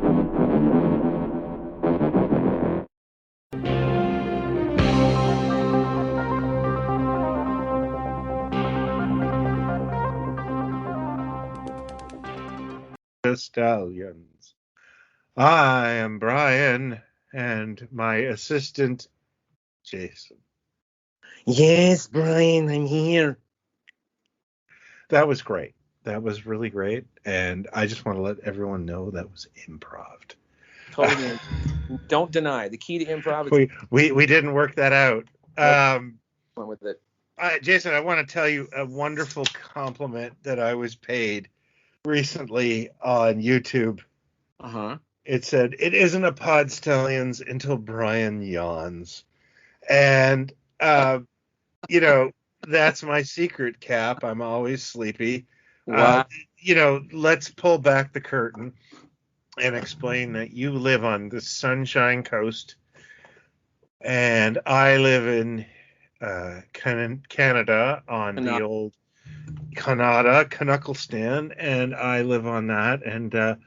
The Stallions. I am Brian, and my assistant, Jason. Yes, Brian, I'm here. That was great. That was really great, and I just want to let everyone know that was improv. Totally. Don't deny. The key to improv is we didn't work that out. with it. Jason, I want to tell you a wonderful compliment that I was paid recently on YouTube. Uh-huh. It said, "It isn't a pod Stallions until Brian yawns." And, that's my secret, Cap. I'm always sleepy. Wow. Let's pull back the curtain and explain that you live on the Sunshine Coast, and I live in Canada on the old Knucklestan, and I live on that, and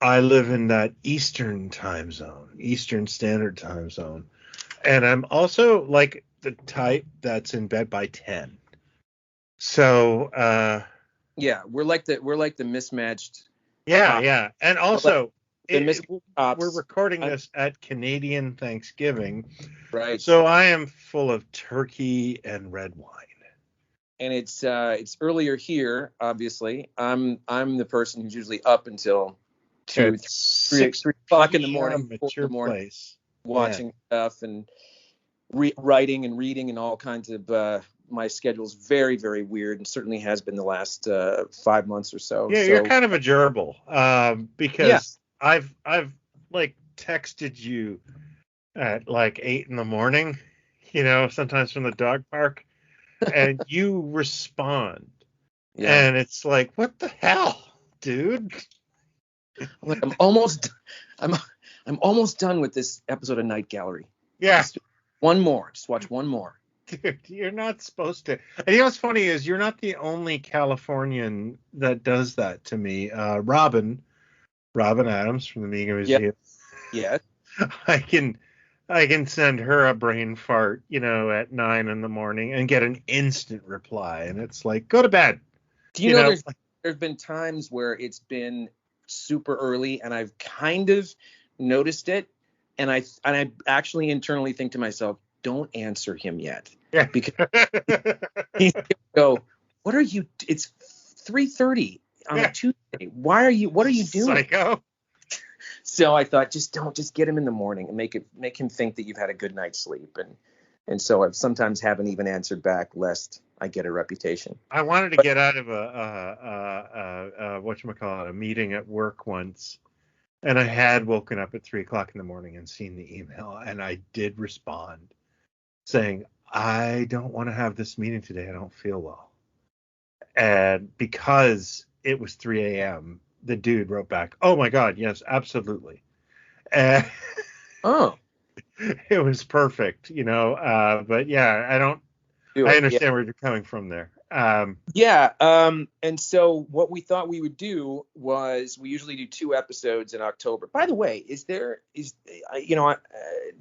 I live in that Eastern Standard Time Zone. And I'm also like the type that's in bed by 10. So yeah, we're like the mismatched. Yeah. And also we're recording this at Canadian Thanksgiving. Right. So I am full of turkey and red wine. And it's earlier here, obviously. I'm the person who's usually up until 2, 3 o'clock in the morning, mature place, watching stuff and writing and reading and all kinds of. My schedule's very, very weird, and certainly has been the last 5 months or so. Yeah, so, you're kind of a gerbil, because I've like texted you at like 8 a.m, sometimes from the dog park, and you respond, and it's like, what the hell, dude? I'm almost done with this episode of Night Gallery. Yeah. Just watch one more. Dude, you're not supposed to. And what's funny is you're not the only Californian that does that to me. Robin Adams from the Mega Museum. Yeah. I can send her a brain fart, at 9 a.m. and get an instant reply, and it's like, go to bed. Do you know there's been times where it's been super early and I've kind of noticed it, and I actually internally think to myself, don't answer him yet. Yeah. Because he's gonna go, what are you? It's 3:30 on a Tuesday. What are you doing? Psycho. So I thought, just get him in the morning and make him think that you've had a good night's sleep. And so I sometimes haven't even answered back, lest I get a reputation. I wanted to get out of a meeting at work once, and I had woken up at 3 o'clock in the morning and seen the email, and I did respond saying, I don't want to have this meeting today. I don't feel well. And because it was 3 a.m., the dude wrote back, oh my God, yes, absolutely. And it was perfect, but yeah, I understand where you're coming from there. And so what we thought we would do was, we usually do 2 episodes in October. By the way,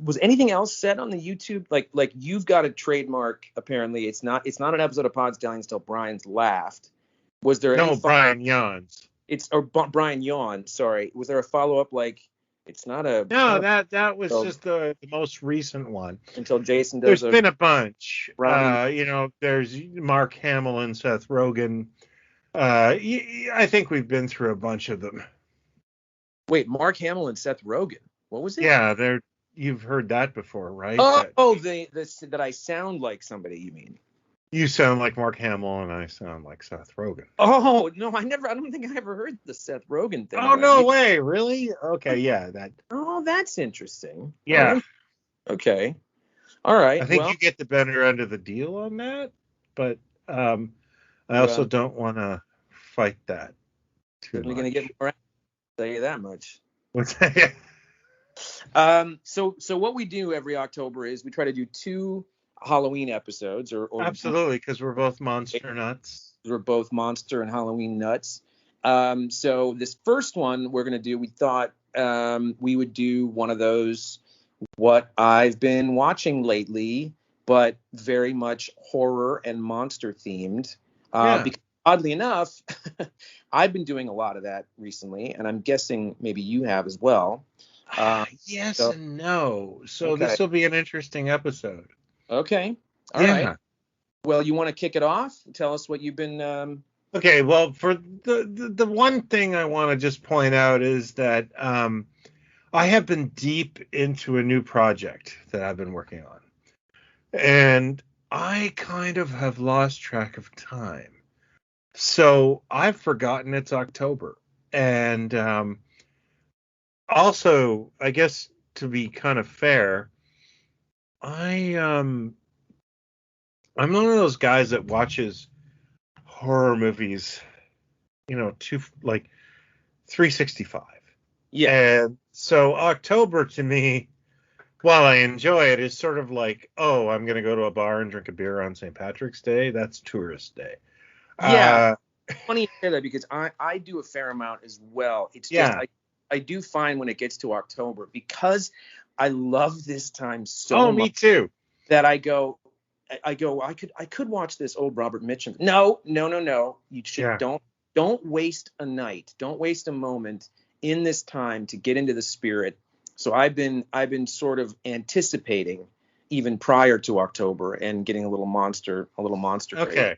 was anything else said on the YouTube? Like you've got a trademark. Apparently, it's not an episode of Pod Stallions till Brian's laughed. Was there any Brian yawns? Brian yawned. Sorry. Was there a follow up like? It's not a. No, that was just the most recent one. Until Jason does. There's been a bunch. There's Mark Hamill and Seth Rogen. I think we've been through a bunch of them. Wait, Mark Hamill and Seth Rogen. What was it? Yeah, you've heard that before, right? That I sound like somebody, you mean? You sound like Mark Hamill, and I sound like Seth Rogen. Oh, no, I don't think I ever heard the Seth Rogen thing. Oh, no way. Really? Okay, yeah. Oh, that's interesting. Yeah. Oh, okay. All right. I think you get the better end of the deal on that, but I also don't want to fight that too much. You're going to get more. I'll tell you that much. What's that? So what we do every October is we try to do 2 Halloween episodes, or absolutely, because we're both monster nuts. We're both monster and Halloween nuts, So this first one we're going to do, we thought we would do one of those, what I've been watching lately, but very much horror and monster themed. Yeah. Because oddly enough, I've been doing a lot of that recently, and I'm guessing maybe you have as well. Yes So, and no. So okay. this will be an interesting episode. Okay. All Yeah. right. Well, you want to kick it off? Tell us what you've been. Okay, well, for the one thing I want to just point out is that I have been deep into a new project that I've been working on. And I kind of have lost track of time. So I've forgotten it's October. And also, I guess to be kind of fair, I'm one of those guys that watches horror movies, like 365. Yeah. And so October to me, while I enjoy it, is sort of like, oh, I'm going to go to a bar and drink a beer on St. Patrick's Day. That's tourist day. Yeah. Funny you hear that, because I do a fair amount as well. It's just Yeah. I do find when it gets to October, because I love this time so Oh, much, me too. that I could watch this old Robert Mitchum. No. You should Yeah. don't waste a night. Don't waste a moment in this time to get into the spirit. So I've been sort of anticipating even prior to October and getting a little monster Okay. crazy.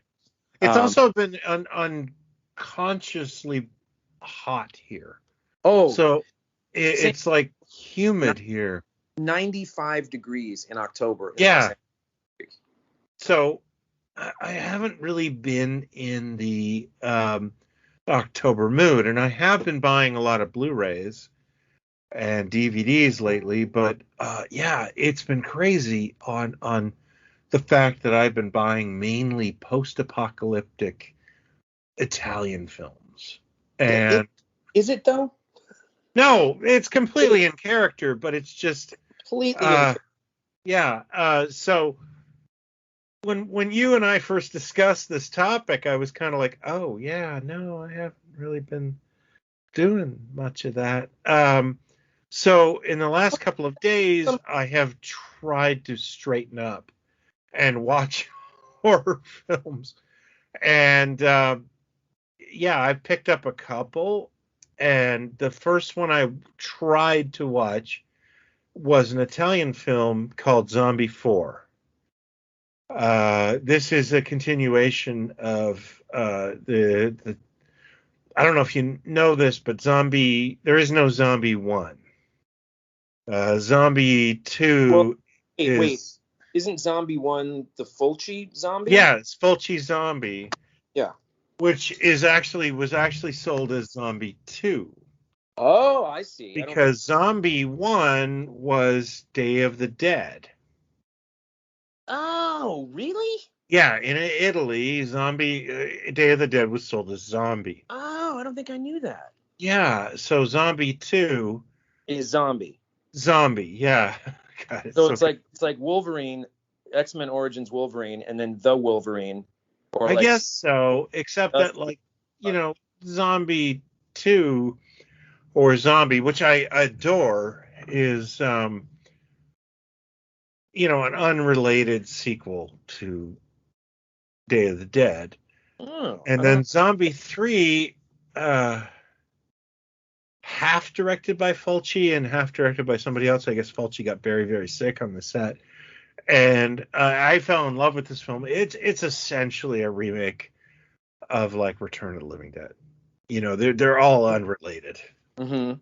It's also been unconsciously hot here. Oh, So same, it's like humid here. 95 degrees in October. Yeah. So I haven't really been in the October mood, and I have been buying a lot of Blu-rays and DVDs lately, but yeah, it's been crazy on the fact that I've been buying mainly post-apocalyptic Italian films. And Is it though? no, it's completely in character, but it's just Completely. yeah. So when you and I first discussed this topic, I was kind of like, oh yeah, no, I haven't really been doing much of that. So in the last couple of days, I have tried to straighten up and watch horror films. And yeah, I picked up a couple. And the first one I tried to watch was an Italian film called Zombie 4. This is a continuation of the I don't know if you know this, but there is no Zombie 1. Zombie 2 Well, is wait. Isn't Zombie 1 the Fulci zombie? Yeah, it's Fulci Zombie. Yeah. Which was actually sold as Zombie 2. Oh, I see. Because Zombie 1 was Day of the Dead. Oh, really? Yeah, in Italy, Day of the Dead was sold as Zombie. Oh, I don't think I knew that. Yeah, so Zombie 2 is Zombie. Yeah. God, so it's like Wolverine, X-Men Origins Wolverine, and then the Wolverine. Or I guess so, except that, like, Zombie 2 or Zombie, which I adore, is an unrelated sequel to Day of the Dead. Oh, and then Zombie 3, half directed by Fulci and half directed by somebody else. I guess Fulci got very, very sick on the set. And I fell in love with this film. It's essentially a remake of, like, Return of the Living Dead. They're all unrelated. Mm-hmm.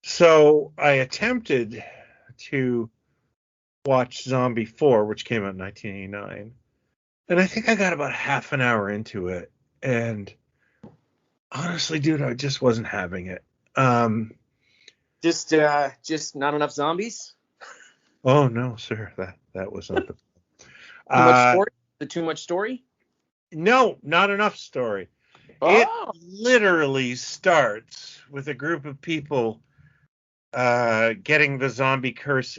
So I attempted to watch Zombie 4, which came out in 1989. And I think I got about half an hour into it. And honestly, dude, I just wasn't having it. Just not enough zombies? Oh, no, sir. That was not the... Too much story? Too much story? No, not enough story. Oh. It literally starts with a group of people getting the zombie curse.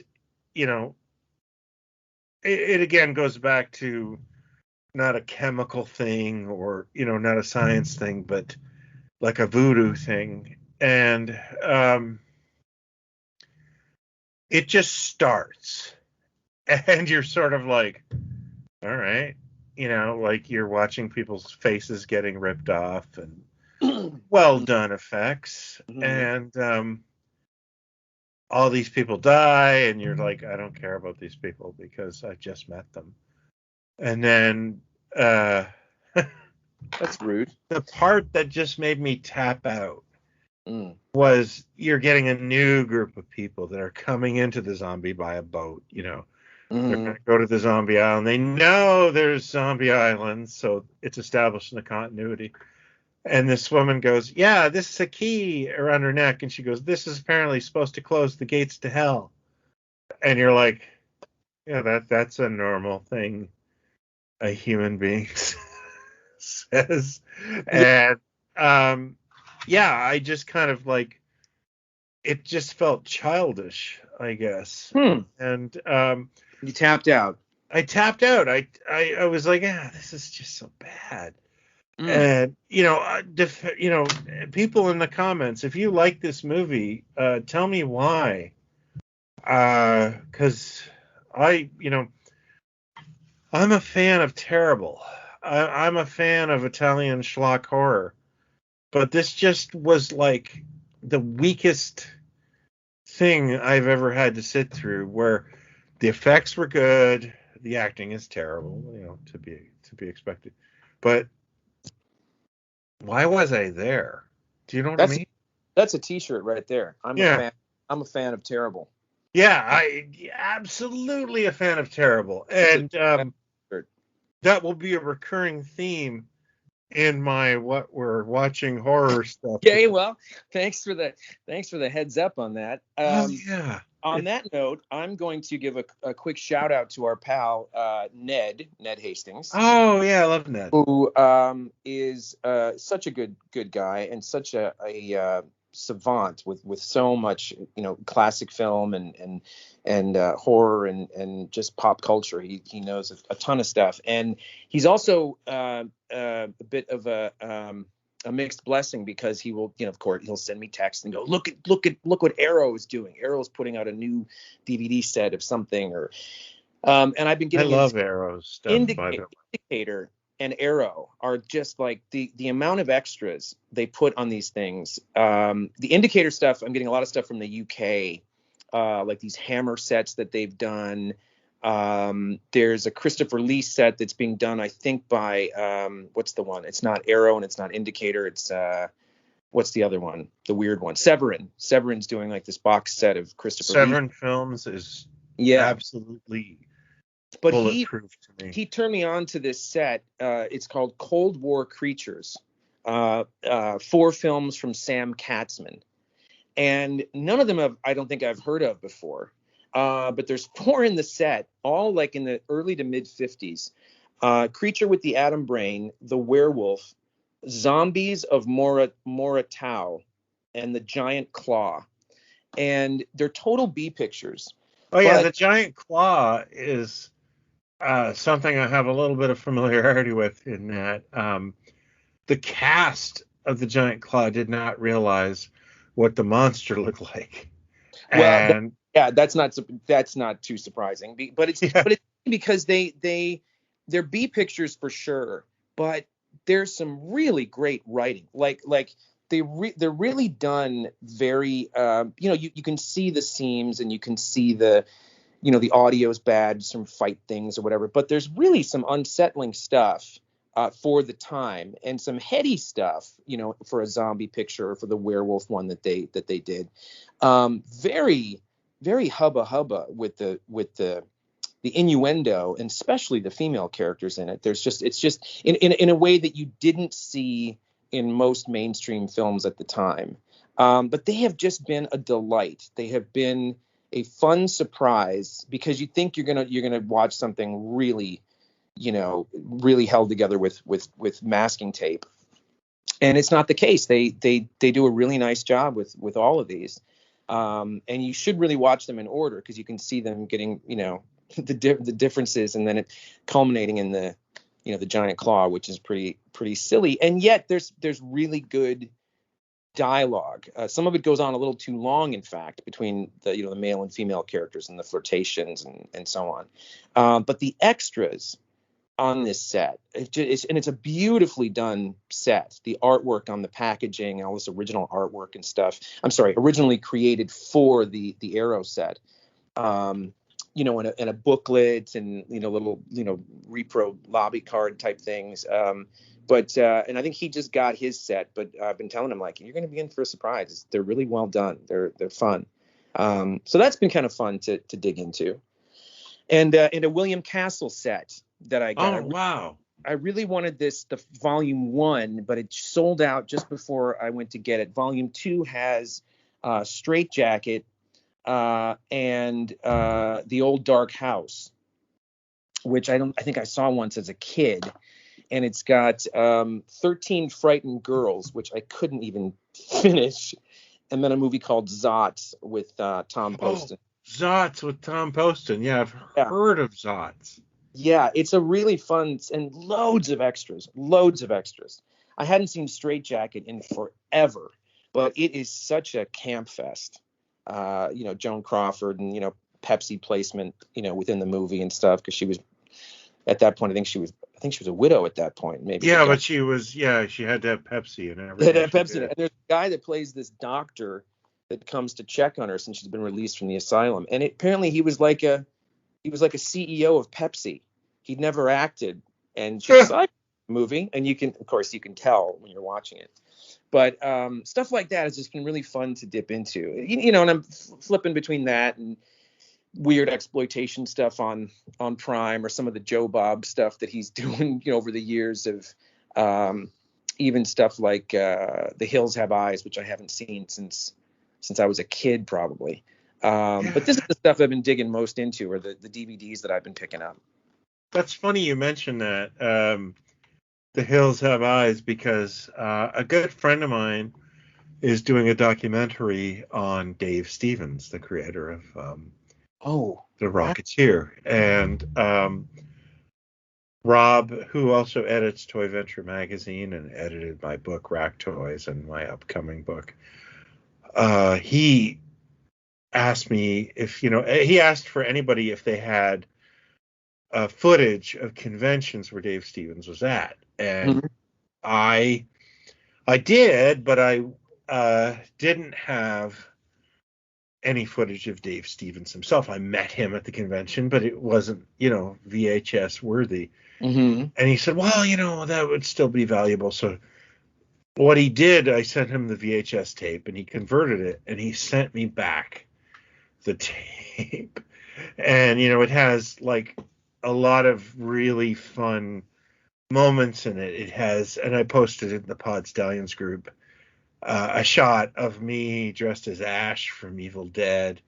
It again goes back to not a chemical thing or, not a science thing, but like a voodoo thing, and it just starts, and you're sort of like, all right, like you're watching people's faces getting ripped off, and well done effects, Mhm. and all these people die, and you're like, I don't care about these people because I just met them. And then uh, That's rude. the part that just made me tap out Mm. was you're getting a new group of people that are coming into the zombie by a boat. They're going Mhm. to go to the zombie island. They know there's zombie islands, so it's established in the continuity. And this woman goes, yeah, this is a key around her neck. And she goes, this is apparently supposed to close the gates to hell. And you're like, yeah, that's a normal thing a human being says. Yeah. And yeah, I just kind of like, it just felt childish, I guess. Hmm. And You tapped out. I tapped out. I was like, this is just so bad. Mm. And people in the comments, if you like this movie, tell me why. Because I'm a fan of terrible. I'm a fan of Italian schlock horror, but this just was like the weakest thing I've ever had to sit through. Where the effects were good, the acting is terrible, to be expected, but why was I there? Do you know what I That's mean? that's a T-shirt right there. I'm a Yeah. fan. I'm a fan of terrible. Yeah, I absolutely a fan of terrible, That's a and shirt. that will be a recurring theme in my what we're watching horror stuff. Okay, well, thanks for the heads up on that. Oh yeah, On that note, I'm going to give a quick shout out to our pal Ned Hastings, oh yeah, I love Ned. who is such a good guy and such a savant with so much classic film and horror and just pop culture. He knows a ton of stuff, and he's also a bit of a mixed blessing because he will, of course, he'll send me texts and go, look what Arrow is doing. Arrow's putting out a new DVD set of something, or and I've been I getting into love Arrow's stuff, by the way. Indicator and Arrow are just like the amount of extras they put on these things. The Indicator stuff, I'm getting a lot of stuff from the UK, like these Hammer sets that they've done. There's a Christopher Lee set that's being done, I think, by what's the one? It's not Arrow and it's not Indicator. It's what's the other one? The weird one. Severin. Severin's doing like this box set of Christopher Lee. Severin Films is Yeah, absolutely but bulletproof to me. he turned me on to this set. It's called Cold War Creatures. 4 films from Sam Katzman, and none of them I don't think I've heard of before. But there's 4 in the set, all like in the early to mid 50s. Creature with the Atom Brain, The Werewolf, Zombies of Moratau, and The Giant Claw. And they're total B pictures. Oh yeah, But the giant claw is something I have a little bit of familiarity with. In that the cast of the giant claw did not realize what the monster looked like, well, and yeah, that's not too surprising. But it's yeah, but it's because they're B pictures for sure. But there's some really great writing. Like they're really done very. You can see the seams and you can see the audio's bad, some fight things or whatever. But there's really some unsettling stuff. For the time, and some heady stuff, for a zombie picture or for the werewolf one that they did. Very, very hubba with the innuendo, and especially the female characters in it. It's just in a way that you didn't see in most mainstream films at the time. But they have just been a delight. They have been a fun surprise because you think you're gonna watch something really held together with masking tape, and it's not the case. They do a really nice job with all of these, and you should really watch them in order because you can see them getting the differences, and then it culminating in the giant claw, which is pretty silly, and yet there's really good dialogue. Some of it goes on a little too long, in fact, between the male and female characters and the flirtations and so on. But the extras on this set, it's a beautifully done set. The artwork on the packaging, all this original artwork and stuff. I'm sorry, originally created for the Arrow set. In a booklet and little repro lobby card type things. But I think he just got his set, but I've been telling him, like, you're going to be in for a surprise. They're really well done. They're fun. So that's been kind of fun to dig into. And a William Castle set that I got. Oh, wow. I really wanted the volume 1, but it sold out just before I went to get it. Volume 2 has Straight Jacket and The Old Dark House, which I think I saw once as a kid. And it's got 13 Frightened Girls, which I couldn't even finish. And then a movie called Zots with Tom Poston. Zots with Tom Poston. Yeah, I've heard of Zots. Yeah, it's a really fun, and loads of extras. I hadn't seen Straight Jacket in forever, but it is such a camp fest. Joan Crawford and, Pepsi placement, within the movie and stuff, because she was, at that point, I think she was a widow at that point, maybe. Yeah, but she had to have Pepsi and everything. And there's a guy that plays this doctor that comes to check on her since she's been released from the asylum. And apparently he was like a CEO of Pepsi. He'd never acted, and she's like, movie, and you can tell when you're watching it. But stuff like that has just been really fun to dip into. And I'm flipping between that and weird exploitation stuff on Prime, or some of the Joe Bob stuff that he's doing, over the years, of even stuff like The Hills Have Eyes, which I haven't seen since I was a kid, probably. But this is the stuff I've been digging most into, or the DVDs that I've been picking up. That's funny you mentioned that. The Hills Have Eyes, because a good friend of mine is doing a documentary on Dave Stevens, the creator of The Rocketeer. And Rob, who also edits Toy Venture magazine and edited my book Rack Toys and my upcoming book, he asked me if, he asked for anybody if they had footage of conventions where Dave Stevens was at. And I did, but I didn't have any footage of Dave Stevens himself. I met him at the convention, but it wasn't, VHS worthy. And he said, well, that would still be valuable. So what he did, I sent him the VHS tape, and he converted it, and he sent me back the tape. And, it has like a lot of really fun moments in it. It has, and I posted it in the Pod Stallions group, a shot of me dressed as Ash from Evil Dead,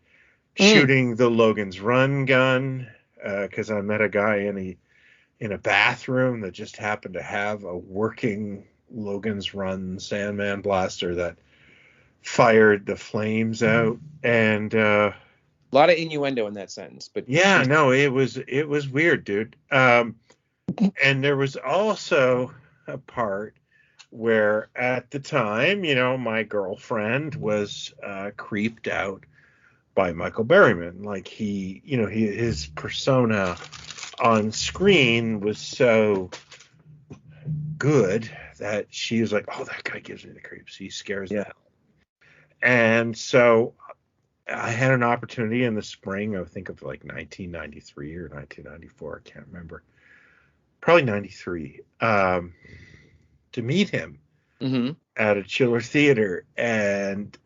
shooting the Logan's Run gun, because I met a guy in a bathroom that just happened to have a working Logan's Run Sandman blaster that fired the flames out. And a lot of innuendo in that sentence, but yeah, no, it was weird, dude. And there was also a part where, at the time, my girlfriend was creeped out by Michael Berryman. Like, his persona on screen was so good that she was like, oh, that guy gives me the creeps. He scares the hell. And so I had an opportunity in the spring, I think of like 1993 or 1994, I can't remember. Probably 93, to meet him at a Chiller Theater. And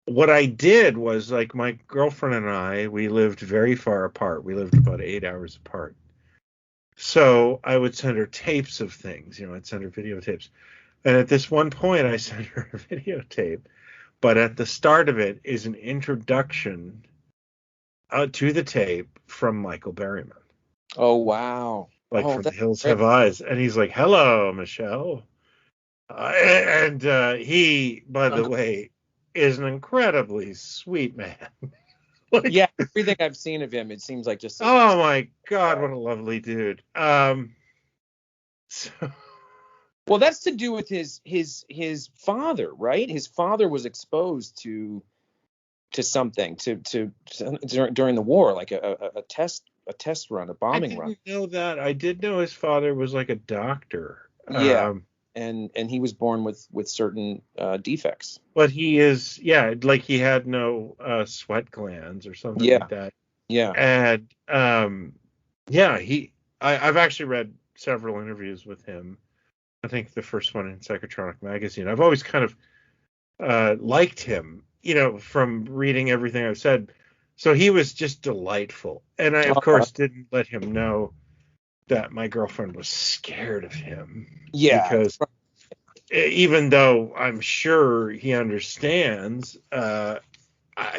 what I did was, like, my girlfriend and I, we lived very far apart. We lived about 8 hours apart. So I would send her tapes of things, I'd send her videotapes. And at this one point, I sent her a videotape. But at the start of it is an introduction to the tape from Michael Berryman. Oh, wow. Like, from The Hills Have Eyes. And he's like, hello, Michelle. And he, by the way, is an incredibly sweet man. Like, yeah, everything I've seen of him, it seems like just... Oh, my God, what a lovely dude. So Well, that's to do with his father, right? His father was exposed to something during the war, like a test run, a I bombing run. didn't know that. I did know his father was like a doctor. Yeah, and he was born with certain defects. But he is, yeah, like he had no sweat glands or something Yeah, like that. yeah. And yeah, I've actually read several interviews with him. I think the first one in Psychotronic magazine. I've always kind of liked him, from reading everything I've said. So he was just delightful. And I, of Uh, course, didn't let him know that my girlfriend was scared of him, yeah, because even though I'm sure he understands, I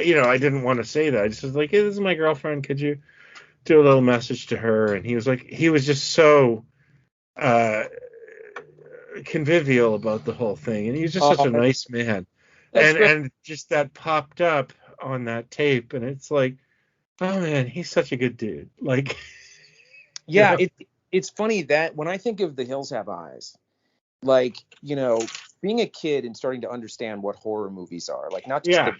didn't want to say that. I just was like, hey, this is my girlfriend. Could you do a little message to her? And he was just so uh, convivial about the whole thing. And he was just such a uh, nice man. that's And great. and just that popped up on that tape. And it's like, oh man, he's such a good dude. Like, you Yeah, know, it's funny that when I think of The Hills Have Eyes, like, being a kid and starting to understand what horror movies are, like not just yeah.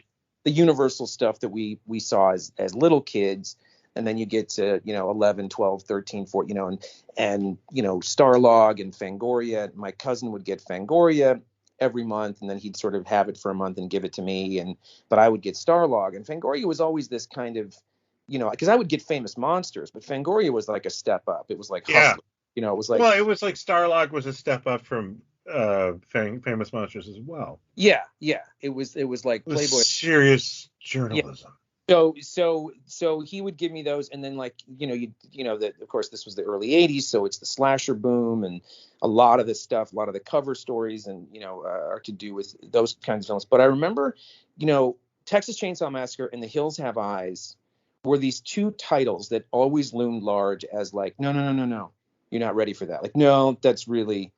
the universal stuff that we saw as little kids, and then you get to 11, 12, 13, 14, and Starlog and Fangoria. My cousin would get Fangoria every month, and then he'd sort of have it for a month and give it to me, but I would get Starlog. And Fangoria was always this kind of, because I would get Famous Monsters, but Fangoria was like a step up. It was like Yeah. Hustler. It was like, Well, it was like Starlog was a step up from Famous Monsters as well. yeah, it was like It was Playboy. serious Yeah. journalism. So he would give me those, and then, like, that, of course, this was the early '80s, so it's the slasher boom, and a lot of this stuff, a lot of the cover stories, and are to do with those kinds of films. But I remember, Texas Chainsaw Massacre and The Hills Have Eyes were these two titles that always loomed large as, like, no, no, no, no, no, you're not ready for that. Like, no, that's really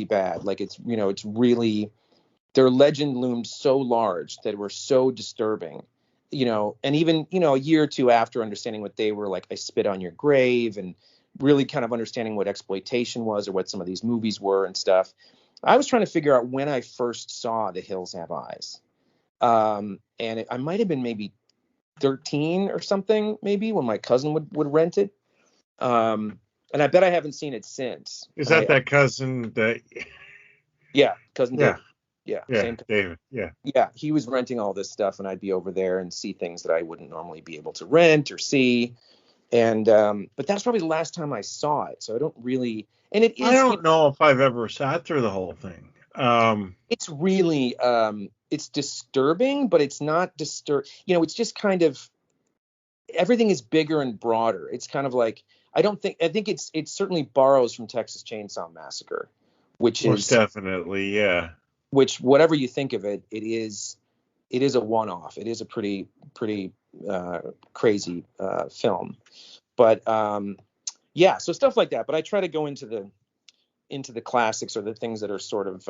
bad. Like, it's really, their legend loomed so large that were so disturbing, and even, a year or two after understanding what they were, like I Spit on Your Grave, and really kind of understanding what exploitation was, or what some of these movies were and stuff. I was trying to figure out when I first saw The Hills Have Eyes. I might have been maybe 13 or something, maybe, when my cousin would rent it. And I bet I haven't seen it since. Is And that cousin that? yeah, cousin Yeah, David. Yeah, yeah, same. David. Yeah. Yeah, he was renting all this stuff, and I'd be over there and see things that I wouldn't normally be able to rent or see. And but that's probably the last time I saw it, so I don't really. And it I is, don't know if I've ever sat through the whole thing. it's really, it's disturbing, but it's not it's just kind of, everything is bigger and broader. It's kind of like, I think it certainly borrows from Texas Chainsaw Massacre, which Most is definitely, yeah. which, whatever you think of it, it is a one-off. It is a pretty crazy film. But yeah, so stuff like that. But I try to go into the classics, or the things that are sort of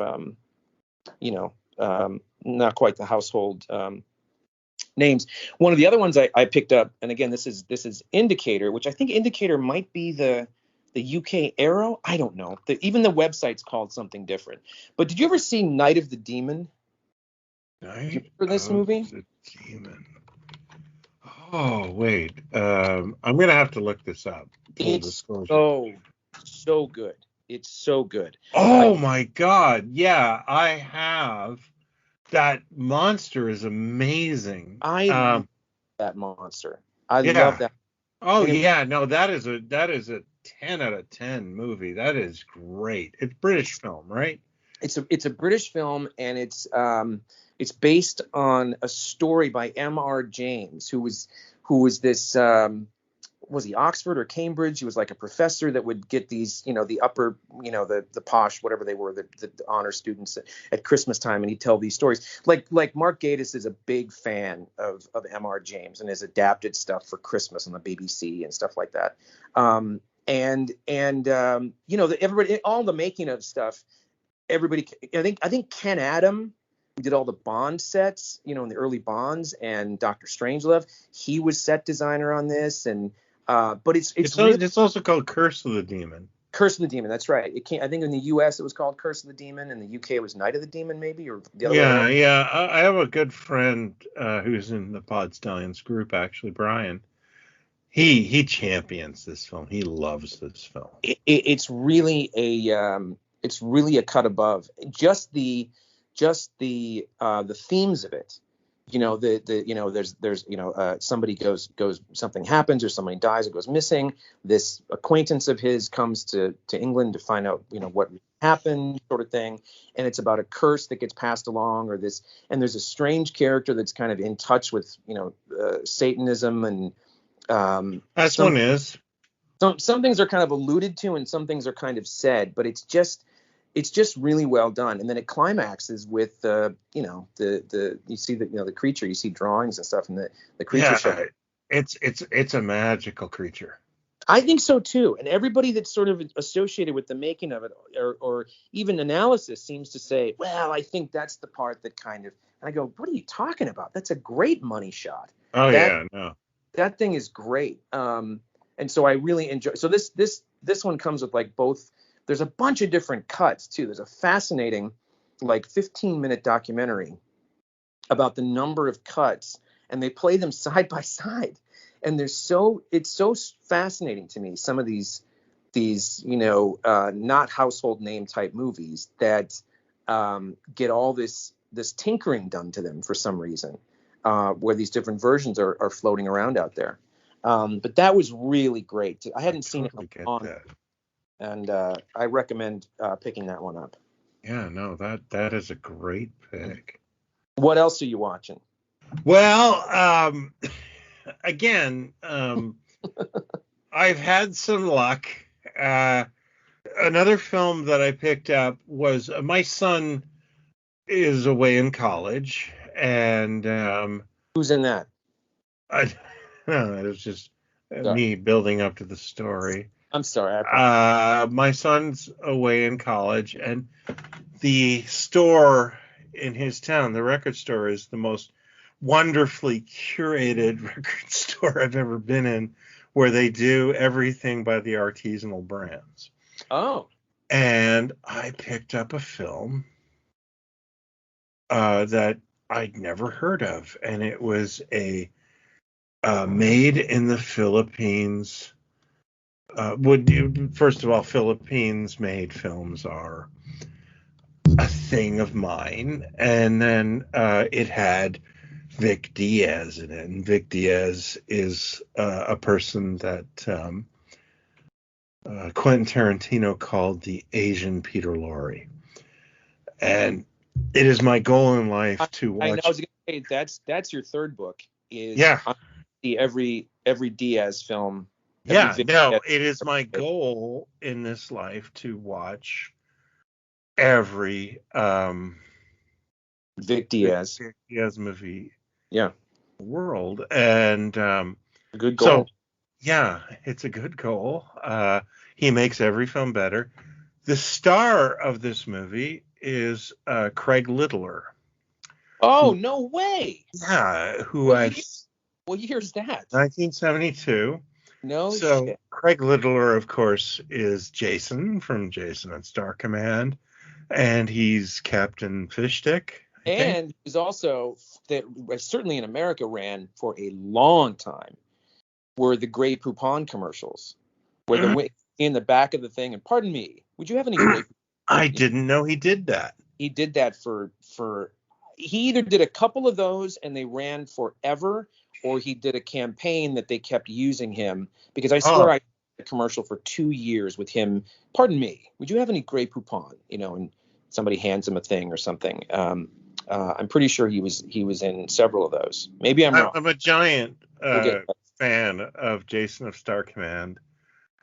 not quite the household names. One of the other ones I picked up, and again, this is Indicator, which I think Indicator might be the UK Arrow. I don't know. Even the website's called something different. But did you ever see Night of the Demon? Do you Night remember this of movie? the Demon. Oh, wait. I'm gonna have to look this up. Full It's disclosure. so good. It's so good. Oh my God. Yeah, I have. That monster is amazing. I love that monster. I love Yeah. that. Oh And yeah. No, that is a 10 out of 10 movie. That is great. It's British film, right? it's a British film, and it's based on a story by M.R. James, who was this, was he Oxford or Cambridge? He was like a professor that would get these, the upper, the posh, whatever they were, the honor students at Christmas time, and he'd tell these stories. Like Mark Gatiss is a big fan of M.R. James, and has adapted stuff for Christmas on the BBC and stuff like that. Everybody, all the making of stuff, everybody, I think Ken Adam, who did all the Bond sets, in the early Bonds, and Dr. Strangelove, he was set designer on this. And but it's really It's also called Curse of the Demon. Curse of the Demon. That's right. It can't. I think in the U.S. it was called Curse of the Demon. In the U.K. it was Night of the Demon, maybe, or the other way Yeah, around. yeah. I have a good friend who's in the Pod Stallions group, actually, Brian. He champions this film. He loves this film. It's really a cut above. Just the themes of it. There's somebody something happens, or somebody dies or goes missing. This acquaintance of his comes to England to find out what happened, sort of thing. And it's about a curse that gets passed along, and there's a strange character that's kind of in touch with Satanism, and That's one is. some things are kind of alluded to and some things are kind of said, but it's just really well done. And then it climaxes with you see the creature, you see drawings and stuff, and the creature show. It's a magical creature. I think so too. And everybody that's sort of associated with the making of it, or even analysis, seems to say, well, I think that's the part that kind of. And I go, what are you talking about? That's a great money shot. That thing is great. And so I really enjoy. So this one comes with like both. There's a bunch of different cuts too. There's a fascinating, like 15-minute documentary about the number of cuts, and they play them side by side. And it's so fascinating to me. Some of these not household name type movies that get all this tinkering done to them for some reason, where these different versions are floating around out there. But that was really great. I hadn't seen it in a long, and I recommend picking that one up. Yeah, no, that is a great pick. What else are you watching? Well, again, I've had some luck. Another film that I picked up was my son is away in college, and who's in that? It was just me building up to the story. I'm sorry. My son's away in college, and the store in his town, the record store, is the most wonderfully curated record store I've ever been in, where they do everything by the artisanal brands. Oh. And I picked up a film that I'd never heard of, and it was a made in the Philippines. First of all, Philippines-made films are a thing of mine, and then it had Vic Diaz in it, and Vic Diaz is a person that Quentin Tarantino called the Asian Peter Lorre, and it is my goal in life to watch. I was going to say that's your third book. See every Diaz film. It is my goal in this life to watch every Vic Diaz movie. Yeah. World, and a good goal. So, yeah, it's a good goal. He makes every film better. The star of this movie is Craig Littler. Oh, no way! Yeah, what year is that? 1972. No. So shit. Craig Littler, of course, is Jason from Jason and Star Command, and he's Captain Fishstick. And he's also, that certainly in America ran for a long time, were the Grey Poupon commercials, where the in the back of the thing. And pardon me, would you have any Grey? I didn't know he did that. He did that for. He either did a couple of those and they ran forever, or he did a campaign that they kept using him, because I swear I did a commercial for 2 years with him. Pardon me, would you have any Grey Poupon? And somebody hands him a thing or something. I'm pretty sure he was in several of those. Maybe I'm wrong. I'm a giant fan of Jason of Star Command.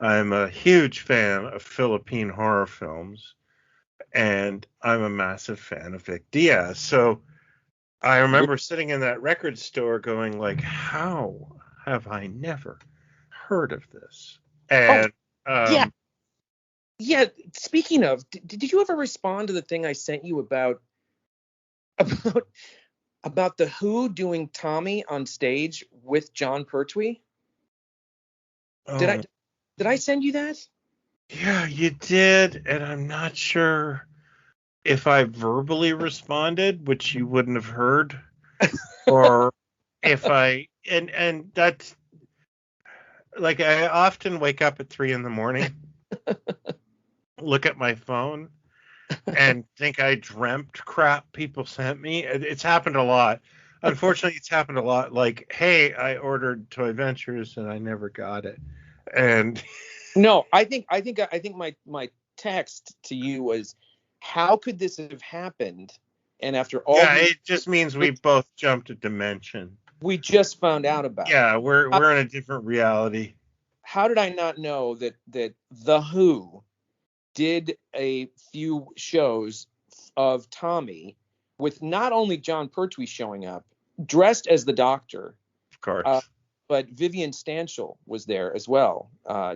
I'm a huge fan of Philippine horror films, and I'm a massive fan of Vic Diaz. So I remember sitting in that record store going like, how have I never heard of this? And yeah. Speaking of, did you ever respond to the thing I sent you about the Who doing Tommy on stage with John Pertwee? Did I send you that? Yeah, you did, and I'm not sure if I verbally responded, which you wouldn't have heard, or if I and that's like I often wake up at 3 in the morning, look at my phone, and think I dreamt crap people sent me. It's happened a lot. Unfortunately, it's happened a lot. Like, hey, I ordered Toy Ventures and I never got it. And No, I think my text to you was, how could this have happened? And after all yeah, these, it just means we both jumped a dimension. we just found out about it. Yeah, we're How, we're in a different reality. how did I not know that the Who did a few shows of Tommy with not only John Pertwee showing up dressed as the Doctor, Of uh, course. but Vivian Stanshall was there as well,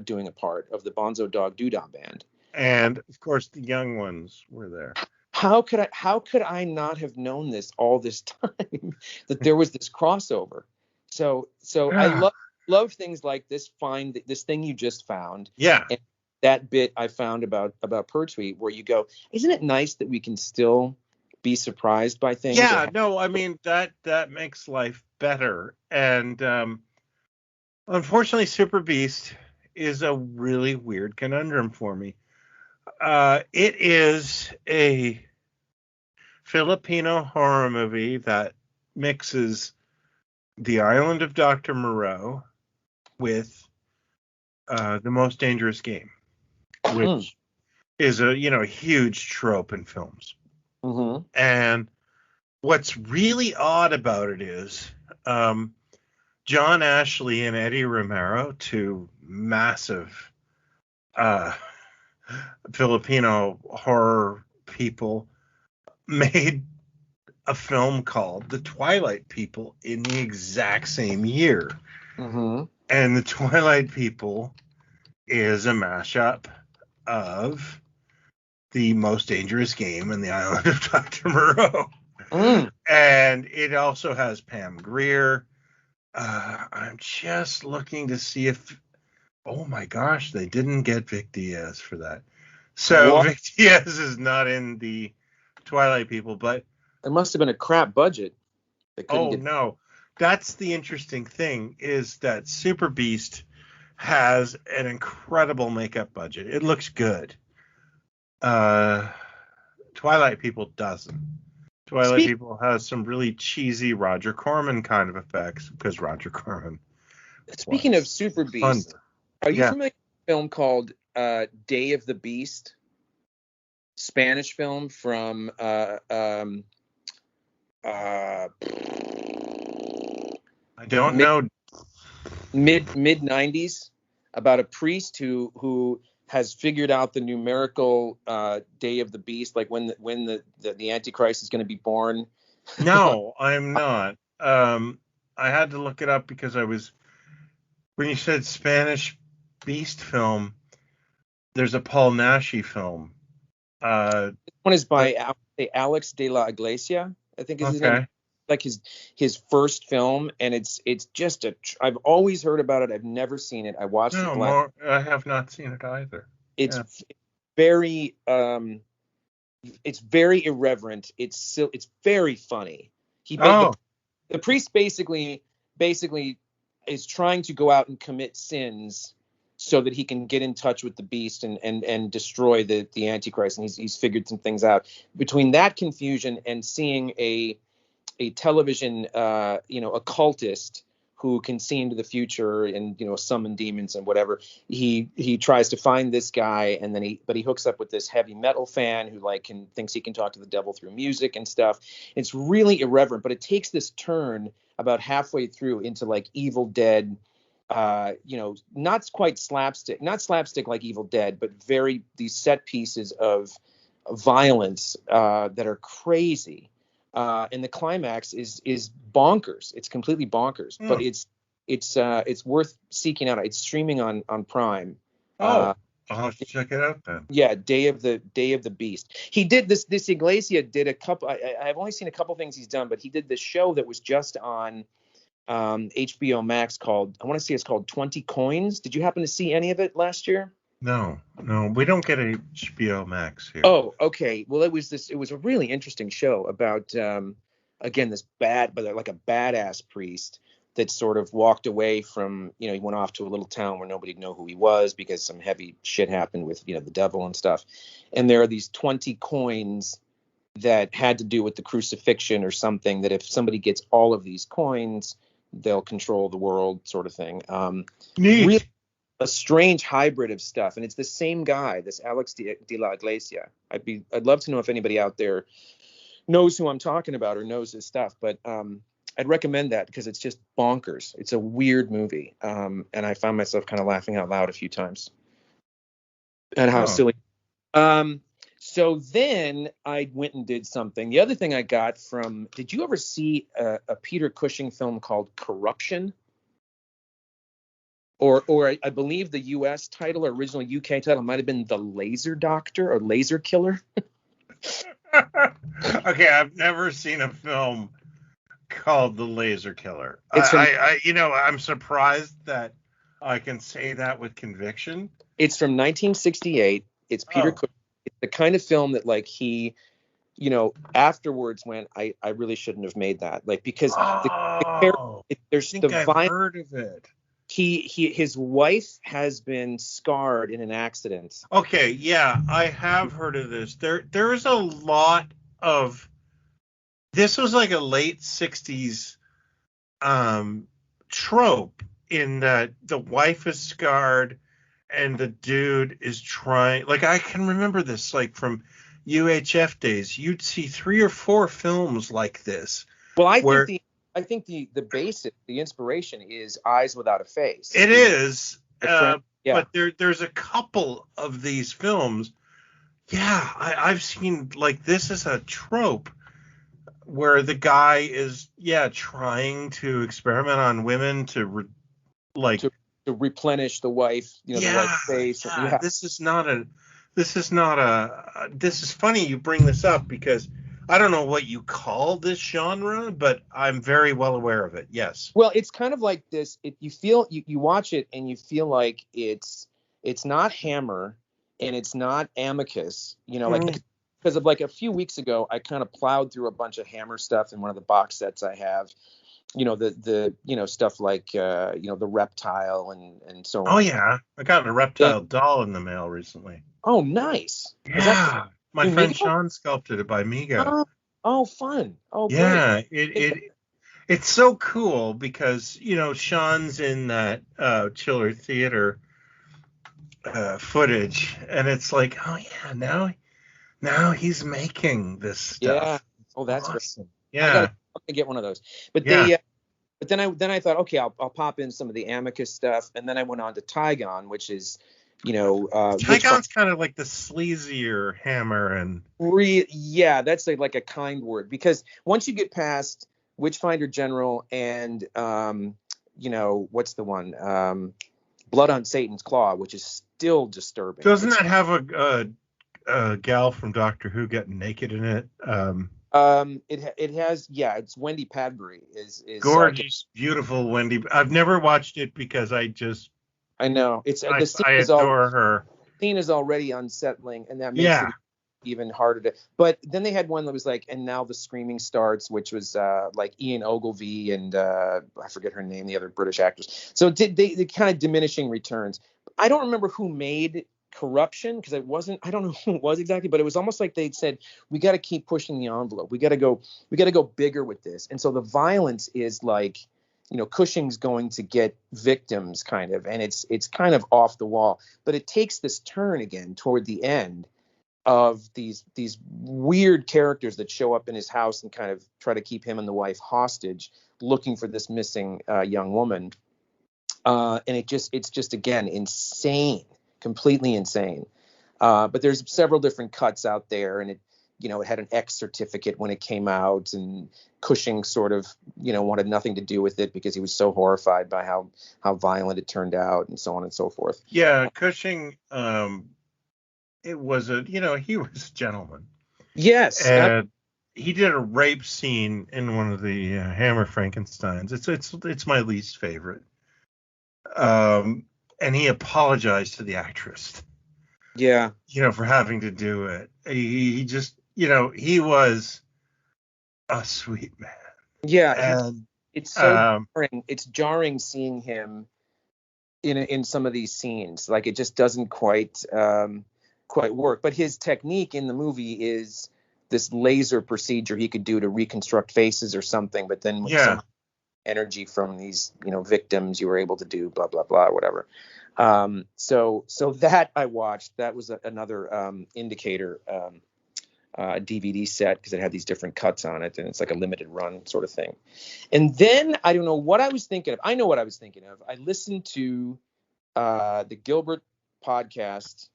doing a part of the Bonzo Dog Doodah Band. And of course the young ones were there. How could I not have known this all this time that there was this crossover? So I love things like this. Find this thing you just found, Yeah. and that bit I found about Pertwee, where you go, isn't it nice that we can still be surprised by things or Yeah, have, no, I mean that makes life better. And unfortunately Super Beast is a really weird conundrum for me. It is a Filipino horror movie that mixes The Island of Dr. Moreau with The Most Dangerous Game, mm, which is a huge trope in films. mm-hmm. And what's really odd about it is John Ashley and Eddie Romero, two massive uh, Filipino horror people, made a film called The Twilight People in the exact same year. Mm-hmm. And The Twilight People is a mashup of The Most Dangerous Game and The Island of Dr. Moreau. Mm. And it also has Pam Grier. I'm just looking to see if, oh my gosh, they didn't get Vic Diaz for that. So What? Vic Diaz is not in the Twilight People, but It must have been a crap budget. They couldn't oh get. no, that's the interesting thing is that Super Beast has an incredible makeup budget. It looks good. Uh, Twilight People doesn't. Twilight Speak. People has some really cheesy Roger Corman kind of effects because Roger Corman Speaking of was Super Beast, thunder. are you Yeah. familiar with a film called Day of the Beast? Spanish film from uh, I don't mid know. mid 90s, about a priest who has figured out the numerical Day of the Beast, like when the Antichrist is going to be born. No, I'm not. I had to look it up because I was when you said Spanish Beast film, there's a Paul Naschy film. This one is But by Alex de la Iglesia, I think is his name. okay. Like his first film, and it's just I've always heard about it. I've never seen it. I watched it No, last. more I have not seen it either. It's Yeah. very it's very irreverent. It's very funny. Oh, The priest basically is trying to go out and commit sins so that he can get in touch with the beast and destroy the Antichrist. And he's figured some things out. Between that confusion and seeing a television occultist who can see into the future and summon demons and whatever, he tries to find this guy, and then he hooks up with this heavy metal fan who thinks he can talk to the devil through music and stuff. It's really irreverent, but it takes this turn about halfway through into like Evil Dead, not quite slapstick, not slapstick like Evil Dead, but very these set pieces of violence that are crazy. And the climax is bonkers. It's completely bonkers, but hmm. it's worth seeking out. It's streaming on Prime. Oh, I'll have to check it out then. Yeah, Day of the Beast. He did this Iglesia did a couple. I've only seen a couple things he's done, but he did this show that was just on HBO Max called, I want to say it's called 20 Coins. Did you happen to see any of it last year? No, no, we don't get HBO Max here. Oh, okay. Well, it was a really interesting show about again, this bad, but like a badass priest that sort of walked away from, he went off to a little town where nobody know who he was because some heavy shit happened with, the devil and stuff. And there are these 20 coins that had to do with the crucifixion or something, that if somebody gets all of these coins, they'll control the world, sort of thing. Really Neat. a strange hybrid of stuff, and it's the same guy, this Alex de la Iglesia. I'd love to know if anybody out there knows who I'm talking about or knows his stuff, but I'd recommend that because it's just bonkers. It's a weird movie, and I found myself kind of laughing out loud a few times at how Oh, silly. So then I went and did something. The other thing I got from, did you ever see a Peter Cushing film called Corruption? Or I believe the U.S. title or original UK title might have been The Laser Doctor or Laser Killer. okay. I've never seen a film called The Laser Killer. It's from I'm surprised that I can say that with conviction. it's from 1968. It's Peter Oh, Cushing. It's the kind of film that like he, afterwards went, I really shouldn't have made that. Like because the character, oh, I there's the think I've violence. heard of it. His wife has been scarred in an accident. Okay, yeah, I have heard of this. There is a lot of this was like a late 60s trope in that the wife is scarred and the dude is trying, like I can remember this like from UHF days. You'd see 3 or 4 films like this Well, where I think the basic, the inspiration is Eyes Without a Face. it is The French, yeah. but there's a couple of these films. Yeah, I've seen like this is a trope where the guy is trying to experiment on women like to replenish the wife, the wife's face. Yeah. this is funny you bring this up because I don't know what you call this genre, but I'm very well aware of it. Yes. Well, it's kind of like this. You watch it and you feel like it's not Hammer and it's not Amicus. Like Mm. because of like a few weeks ago, I kind of plowed through a bunch of Hammer stuff in one of the box sets I have. The stuff like the Reptile and so Oh on. yeah, I got a reptile doll in the mail recently. Oh, nice. Is that Yeah, my friend Migo? Sean sculpted it by Migo. Oh, fun. Oh, great. Yeah, it's so cool because Sean's in that Chiller Theater footage, and it's like, oh yeah, now he's making this Yeah. stuff. Oh, that's great. Awesome. I Yeah, gotta get one of those. But yeah. but then I thought, okay, I'll pop in some of the Amicus stuff, and then I went on to Tygon, which is, Tygon's kind of like the sleazier Hammer, and yeah, that's like a kind word, because once you get past Witchfinder General and what's the one, Blood on Satan's Claw, which is still disturbing. doesn't that have a gal from Doctor Who getting naked in it? It has, yeah, it's Wendy Padbury is Gorgeous, beautiful Wendy. I've never watched it because I know it's the scene I is all adore her. scene is already unsettling, and that makes Yeah. it even harder to. But then they had one that was like, and now the screaming starts, which was like Ian Ogilvy and I forget her name, the other British actress. So they kind of diminishing returns. I don't remember who made Corruption because it wasn't. I don't know who it was exactly, but it was almost like they'd said, we got to keep pushing the envelope. We got to go bigger with this. And so the violence is like, Cushing's going to get victims kind of, and it's kind of off the wall, but it takes this turn again toward the end of these weird characters that show up in his house and kind of try to keep him and the wife hostage, looking for this missing young woman. And it's just again insane, completely insane. But there's several different cuts out there, and it had an X certificate when it came out, and Cushing sort of, wanted nothing to do with it because he was so horrified by how violent it turned out, and so on and so forth. Yeah, Cushing. It was he was a gentleman. Yes. And he did a rape scene in one of the Hammer Frankensteins. It's my least favorite. And he apologized to the actress. Yeah. for having to do it. He just, he was a sweet man. Yeah. And It's so jarring. It's jarring seeing him in some of these scenes. Like, it just doesn't quite work. But his technique in the movie is this laser procedure he could do to reconstruct faces or something. But then with some energy from these, victims, you were able to do blah blah blah, whatever. So that I watched. That was another indicator DVD set, because it had these different cuts on it, and it's like a limited run sort of thing. And then I don't know what I was thinking of. I know what I was thinking of. I listened to the Gilbert podcast,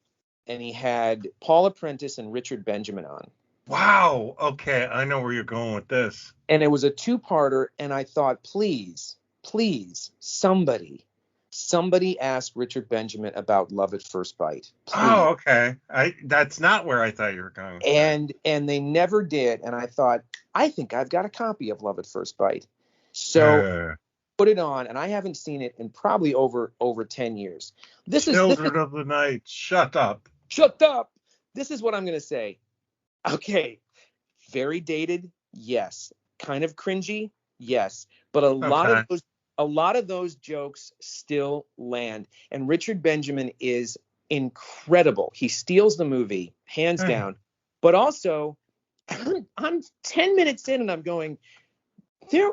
and he had Paula Prentice and Richard Benjamin on. Wow. Okay, I know where you're going with this. And it was a two-parter, and I thought, please, somebody ask Richard Benjamin about Love at First Bite. Please. Oh, okay. That's not where I thought you were going with that. And they never did. And I thought, I think I've got a copy of Love at First Bite. So put it on, and I haven't seen it in probably over 10 years. Children of the Night, shut up. Shut up. This is what I'm going to say. Okay. Very dated, yes. Kind of cringy, yes. But a lot of those jokes still land. And Richard Benjamin is incredible. He steals the movie, hands down. But also, I'm 10 minutes in and I'm going, there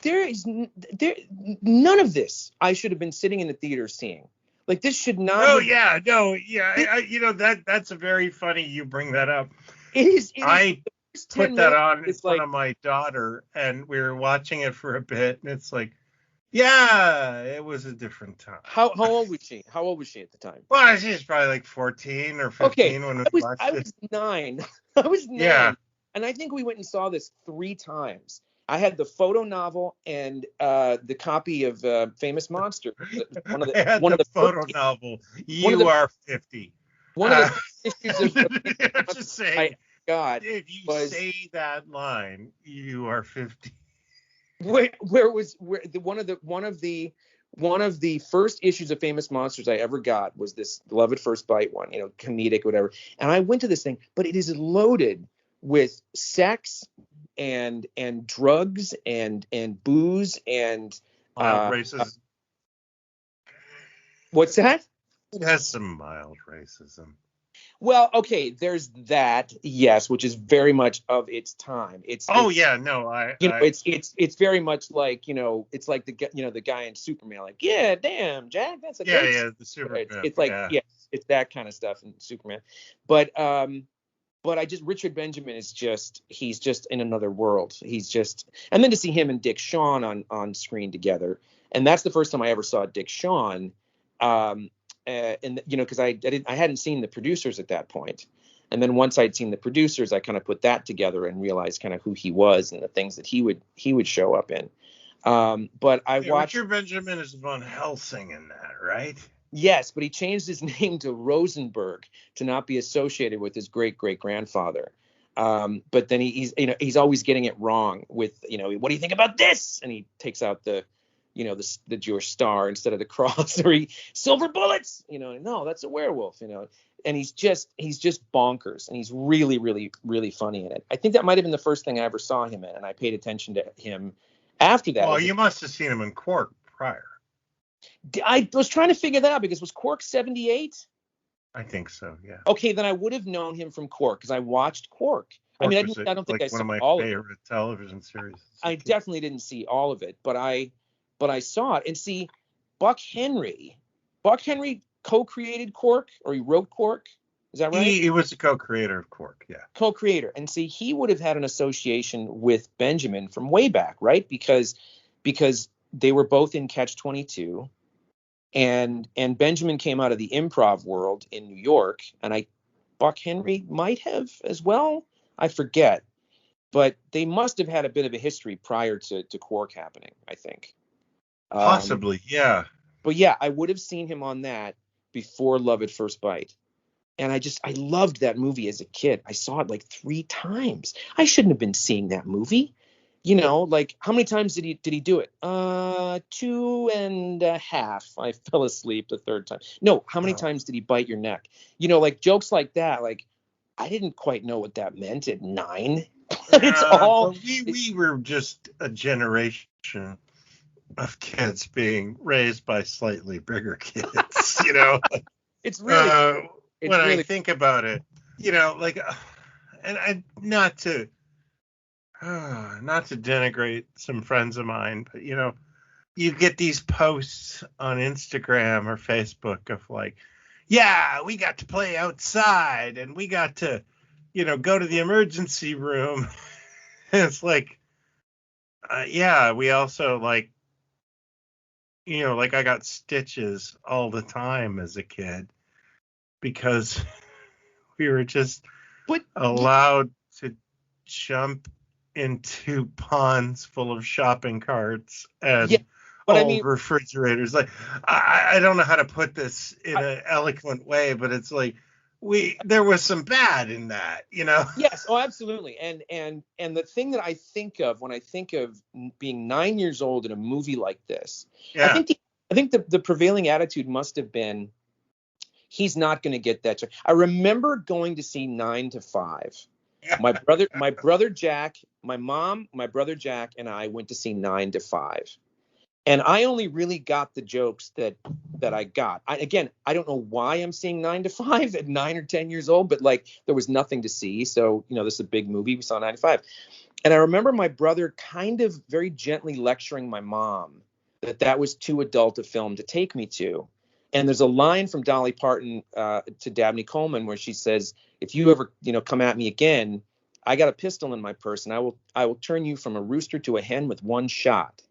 is none of this I should have been sitting in the theater seeing. Like, this should not. Oh, yeah, no, yeah. That's a very funny you bring that up. It is. I put that on in front of my daughter, and we were watching it for a bit, and it's like, yeah, it was a different time. How old was she? How old was she at the time? Well, she was probably like 14 or 15 when we watched it. I was 9. I was 9. Yeah. And I think we went and saw this 3 times. I had the photo novel and the copy of Famous Monster. One of the photo novel. You are 50. One of the issues of just saying. God, if you say that line, you are 50. One of the first issues of Famous Monsters I ever got was this Love at First Bite one, comedic, whatever. And I went to this thing, but it is loaded with sex and drugs and booze and racism. What's that? It has some mild racism. Well, okay, there's that, yes, which is very much of its time. It's very much like, it's like the guy in Superman, like, yeah, damn, Jack, that's a the Superman. It's like, it's that kind of stuff in Superman. But Richard Benjamin he's just in another world. And then to see him and Dick Shawn on screen together, and that's the first time I ever saw Dick Shawn. And because I hadn't seen the producers at that point, and then once I'd seen the producers, I kind of put that together and realized kind of who he was and the things that he would show up in. But I watched. Richard Benjamin is Van Helsing in that, right? Yes, but he changed his name to Rosenberg to not be associated with his great grandfather. But then he's always getting it wrong with what do you think about this? And he takes out the Jewish star instead of the cross, or silver bullets, no, that's a werewolf, and he's just bonkers, and he's really, really, really funny in it. I think that might have been the first thing I ever saw him in, and I paid attention to him after that. Well, you must have seen him in Quark prior. I was trying to figure that out, because was Quark 78? I think so, yeah. Okay, then I would have known him from Quark, because I watched Quark. I don't think I saw all of it. One of my favorite television series. I definitely didn't see all of it, but I saw it. And see, Buck Henry co-created Quark, or he wrote Quark. Is that right? He was the co-creator of Quark, yeah. Co-creator. And see, he would have had an association with Benjamin from way back, right? Because they were both in Catch-22, and Benjamin came out of the improv world in New York, and Buck Henry might have as well. I forget. But they must have had a bit of a history prior to Quark happening, I think. Possibly, yeah. But yeah, I would have seen him on that before Love at First Bite. And I loved that movie as a kid. I saw it like 3 times. I shouldn't have been seeing that movie. like how many times did he do it? 2.5. I fell asleep the third time. No, how many Oh. times did he bite your neck? Like jokes like that. Like I didn't quite know what that meant at 9. It's all. But we were just a generation of kids being raised by slightly bigger kids, It's really. It's when I really. think about it, and not to denigrate some friends of mine, but you get these posts on Instagram or Facebook of like, yeah, we got to play outside and we got to, go to the emergency room. And it's like, yeah, we also like, like I got stitches all the time as a kid because we were just But allowed to jump into ponds full of shopping carts and yeah, but I old mean, refrigerators. Like, I don't know how to put this in an eloquent way, but it's like there was some bad in that, yes, oh, absolutely. And the thing that I think of when I think of being 9 years old in a movie like this, I Yeah. think the prevailing attitude must have been he's not going to get that job. I remember going to see 9 to 5. My brother Jack, my mom, my brother Jack, and I went to see 9 to 5. And I only really got the jokes that I got. I don't know why I'm seeing 9 to 5 at 9 or 10 years old, but like there was nothing to see. So, this is a big movie. We saw 9 to 5. And I remember my brother kind of very gently lecturing my mom that was too adult a film to take me to. And there's a line from Dolly Parton to Dabney Coleman where she says, if you ever, come at me again, I got a pistol in my purse and I will turn you from a rooster to a hen with one shot.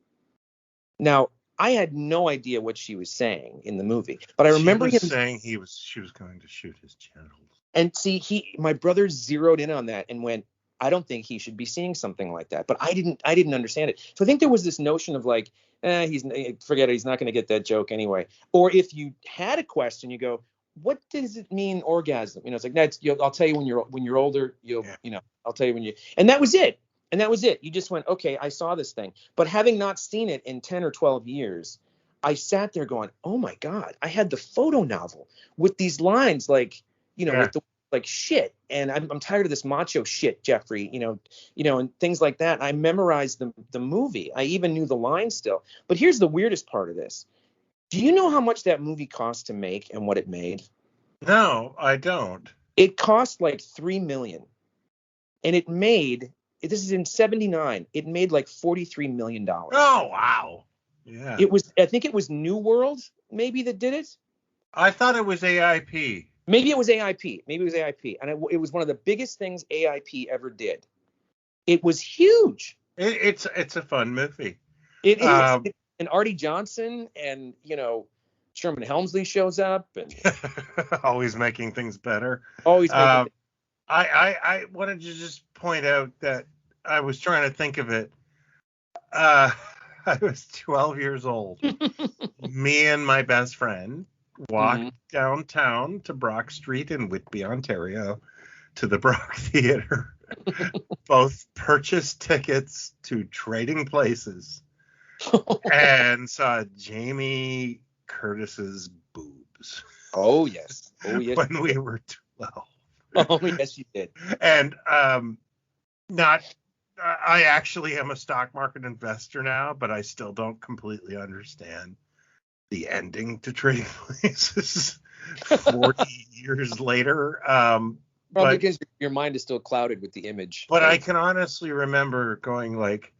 Now, I had no idea what she was saying in the movie, but I remember him saying she was going to shoot his genitals. And see, my brother zeroed in on that and went, I don't think he should be seeing something like that. But I didn't understand it. So I think there was this notion of like, forget it, he's not going to get that joke anyway. Or if you had a question, you go, what does it mean orgasm? It's like I'll tell you when you're older, I'll tell you when you. And that was it. You just went, okay, I saw this thing. But having not seen it in 10 or 12 years, I sat there going, oh my God, I had the photo novel with these lines like, with the like shit, and I'm tired of this macho shit, Jeffrey, and things like that. I memorized the movie. I even knew the line still. But here's the weirdest part of this. Do you know how much that movie cost to make and what it made? No, I don't. It cost like $3 million, and it made. This is in '79. It made like $43 million. Oh wow! Yeah. I think it was New World maybe that did it. I thought it was AIP. Maybe it was AIP. And it was one of the biggest things AIP ever did. It was huge. It's a fun movie. It is. And Artie Johnson and, Sherman Helmsley shows up. And always making things better. Always making I wanted to just point out that I was trying to think of it. I was 12 years old. Me and my best friend walked downtown to Brock Street in Whitby, Ontario, to the Brock Theatre. Both purchased tickets to Trading Places and saw Jamie Curtis's boobs. Oh yes. When we were 12. Oh yes, you did. And I actually am a stock market investor now, but I still don't completely understand the ending to Trading Places 40 years later. Probably because your mind is still clouded with the image. But I can honestly remember going like,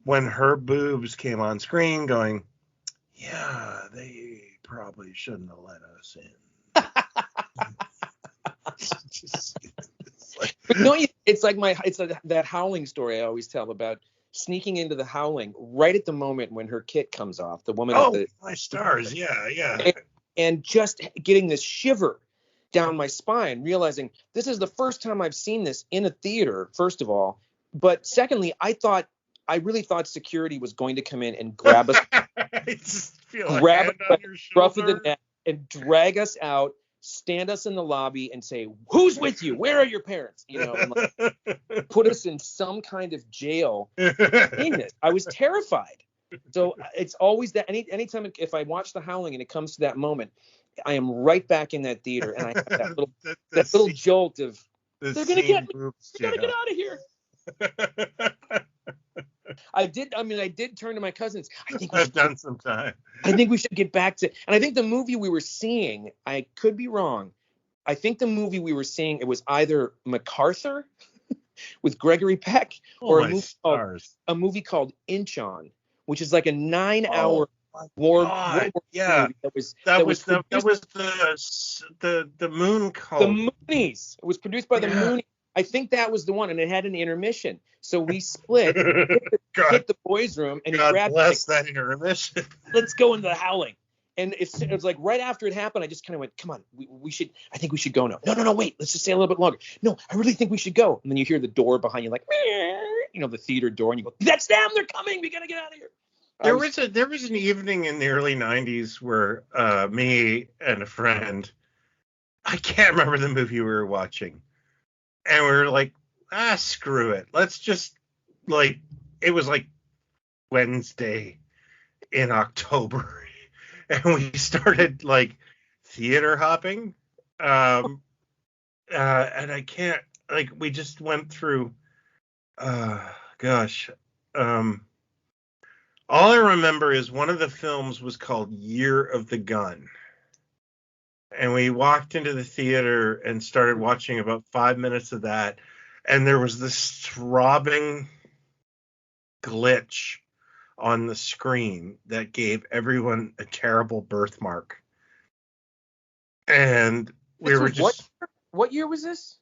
when her boobs came on screen, going, yeah, they probably shouldn't have let us in. But no, it's like that Howling story I always tell about sneaking into the Howling right at the moment when her kit comes off. The woman. Oh, my stars! Yeah. And just getting this shiver down my spine, realizing this is the first time I've seen this in a theater. First of all, but secondly, I really thought security was going to come in and grab us, I just feel grab us, rough of the neck, and drag us out stand us in the lobby and say, "Who's with you? Where are your parents?" And like, put us in some kind of jail. I was terrified. So it's always that anytime if I watch The Howling and it comes to that moment, I am right back in that theater, and I have that little jolt of they're gonna get me. They're gonna get out of here. I did turn to my cousins. I've done some time. I think we should get back to, and I think the movie we were seeing, I could be wrong. I think the movie we were seeing, it was either MacArthur with Gregory Peck or a movie called Inch On, which is like a 9-hour World War II movie that was the Moon Cult. The Moonies. It was produced by the Moonies. I think that was the one, and it had an intermission. So we split, hit the boys' room, and God he grabbed bless that intermission. Let's go into The Howling. And it was like right after it happened, I just kind of went, come on, I think we should go now. No, wait, let's just stay a little bit longer. No, I really think we should go. And then you hear the door behind you, like, the theater door, and you go, that's them, they're coming, we gotta get out of here. There was an evening in the early 90s where me and a friend, I can't remember the movie we were watching, and we were like, screw it. Let's just, like, it was like Wednesday in October, and we started, like, theater hopping. And I can't, like, we just went through, all I remember is one of the films was called Year of the Gun. And we walked into the theater and started watching about 5 minutes of that. And there was this throbbing glitch on the screen that gave everyone a terrible birthmark. And we were just... What year was this?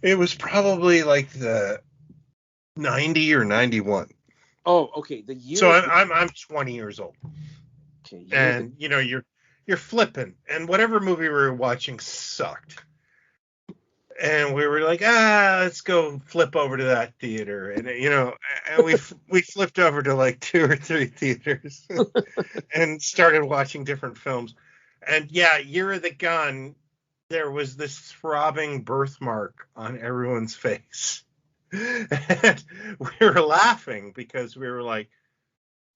It was probably like the 90 or 91. Oh, okay. The year. So I'm 20 years old. Okay. And you're flipping, and whatever movie we were watching sucked. And we were like, let's go flip over to that theater, and and we flipped over to like 2 or 3 theaters and started watching different films. And Year of the Gun, there was this throbbing birthmark on everyone's face. And we were laughing because we were like,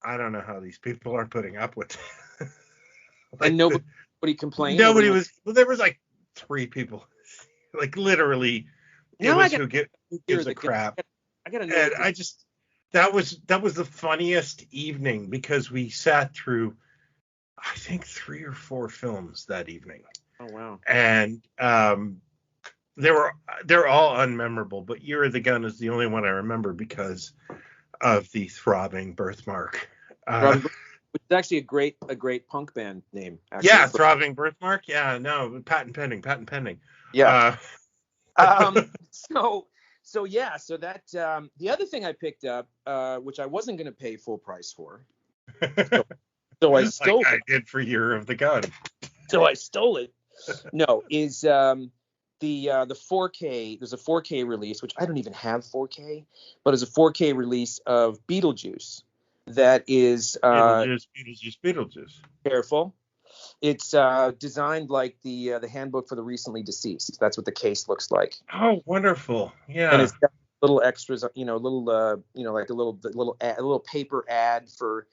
I don't know how these people are putting up with it. Like, and nobody complained? Nobody was. Well, there was like 3 people. Like, literally, who gives a crap. I gotta know. And that was the funniest evening because we sat through, I think, 3 or 4 films that evening. Oh, wow. And they're all unmemorable, but Year of the Gun is the only one I remember because of the throbbing birthmark. Which is actually a great punk band name. Actually. Yeah, Throbbing Birthmark. Yeah, no, patent pending. Yeah. So that the other thing I picked up, which I wasn't going to pay full price for, so I stole. I did for Year of the Gun. So I stole it. No, is the 4K. There's a 4K release, which I don't even have 4K, but it's a 4K release of Beetlejuice. That is Beetlejuice. Careful. It's designed like the handbook for the recently deceased. That's what the case looks like. Oh, wonderful! Yeah. And it's got little extras, like a little paper ad for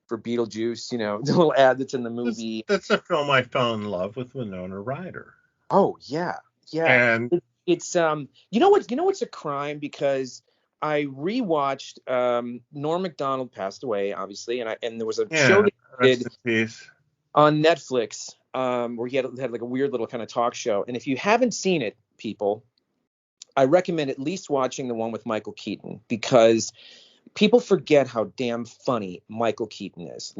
Beetlejuice. The little ad that's in the movie. That's a film I fell in love with Winona Ryder. Oh yeah. And it's what's a crime, because I rewatched Norm Macdonald passed away, obviously, and there was a show that he did on Netflix where he had like a weird little kind of talk show. And if you haven't seen it, people, I recommend at least watching the one with Michael Keaton, because people forget how damn funny Michael Keaton is.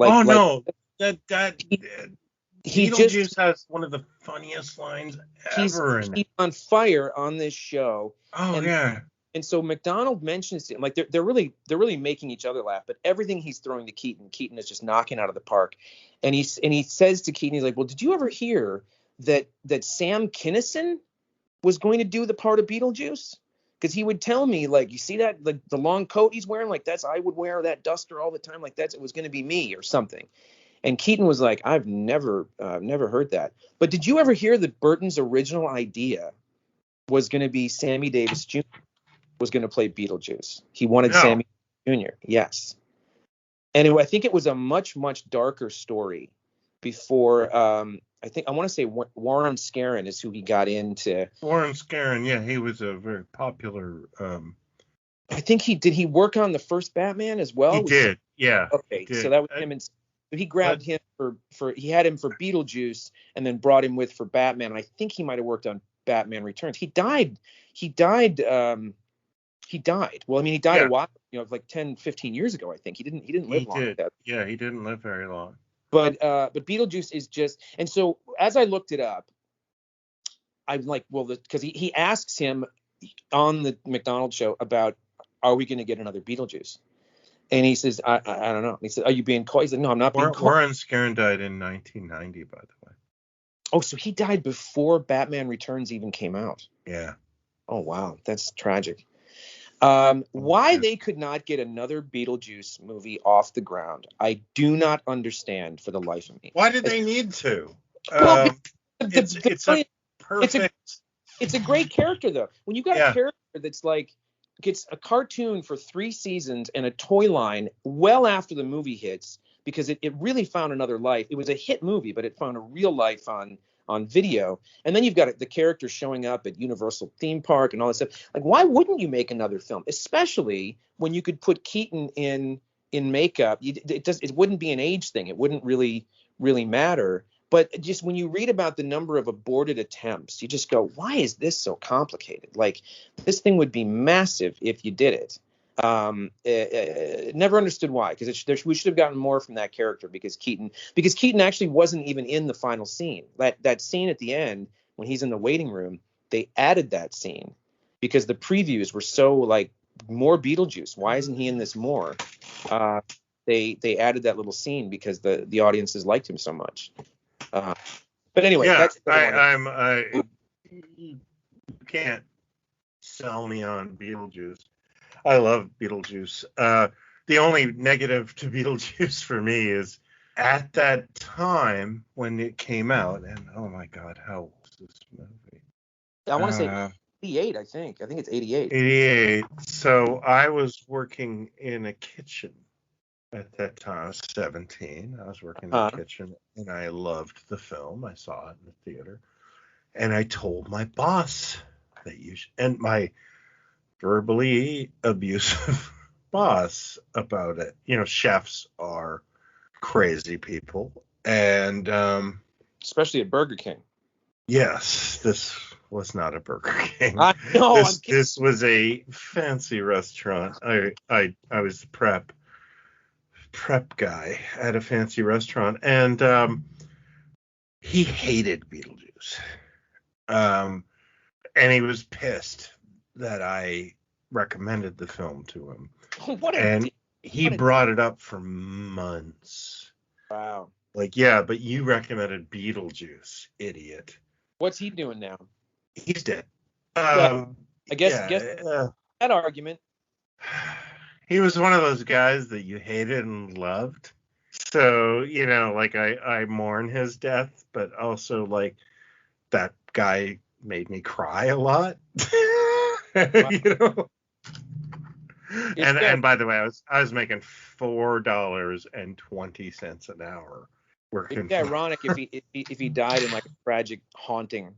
He just has one of the funniest lines ever. He's on fire on this show. Oh, yeah. And so McDonald mentions it, like they're really making each other laugh, but everything he's throwing to Keaton is just knocking out of the park. And he says to Keaton, he's like, well, did you ever hear that Sam Kinison was going to do the part of Beetlejuice? Because he would tell me, like, you see that, the long coat he's wearing, like I would wear that duster all the time, like it was going to be me or something. And Keaton was like, I've never heard that. But did you ever hear that Burton's original idea was going to be Sammy Davis Jr. was going to play Beetlejuice? He wanted No. Sammy Jr. Yes. And I think it was a much, much darker story before. I want to say Warren Scarron is who he got into. Warren Scarron, yeah, he was a very popular. I think he work on the first Batman as well? He did, yeah. Okay, so that was him. And he grabbed him for he had him for Beetlejuice and then brought him for Batman. And I think he might have worked on Batman Returns. He died. Well, I mean, he died a while, like 10, 15 years ago, I think. He didn't live long. Yeah, he didn't live very long. But Beetlejuice is just, and so as I looked it up, I'm like, well, because he asks him on the McDonald's show about, are we going to get another Beetlejuice? And he says, I don't know. He said, are you being coy? He said, no, I'm not being coy. Warren Scarron died in 1990, by the way. Oh, so he died before Batman Returns even came out. Yeah. Oh, wow. That's tragic. Why they could not get another Beetlejuice movie off the ground, I do not understand for the life of me. Why did they need to? Well, it's a perfect. It's a great character, though. When you got a character that's like gets a cartoon for 3 seasons and a toy line well after the movie hits, because it really found another life. It was a hit movie, but it found a real life on video. And then you've got the character showing up at Universal Theme Park and all that stuff. Like, why wouldn't you make another film, especially when you could put Keaton in makeup? It wouldn't be an age thing. It wouldn't really matter. But just when you read about the number of aborted attempts, you just go, why is this so complicated? Like, this thing would be massive if you did it. Never understood why, because we should have gotten more from that character, because Keaton actually wasn't even in the final scene. That scene at the end when he's in the waiting room, they added that scene because the previews were so like, more Beetlejuice. Why isn't he in this more? They added that little scene because the audiences liked him so much. But anyway, you can't sell me on Beetlejuice. I love Beetlejuice. The only negative to Beetlejuice for me is at that time when it came out, and oh my God, how old is this movie? I want to say 88, I think it's 88. 88. So I was working in a kitchen at that time. I was 17. I was working in the kitchen, and I loved the film. I saw it in the theater, and I told my boss that and my verbally abusive boss about it. Chefs are crazy people, and especially at Burger King. Yes, this was not a Burger King. This was a fancy restaurant. I was the prep guy at a fancy restaurant, and he hated Beetlejuice, and he was pissed that I recommended the film to him. He brought it up for months. Wow. Like, yeah, but you recommended Beetlejuice, idiot. What's he doing now? He's dead. I guess that argument. He was one of those guys that you hated and loved. So, like I mourn his death, but also like that guy made me cry a lot. Wow. And by the way, I was making $4.20 an hour working. It'd be ironic if he died in like a tragic haunting.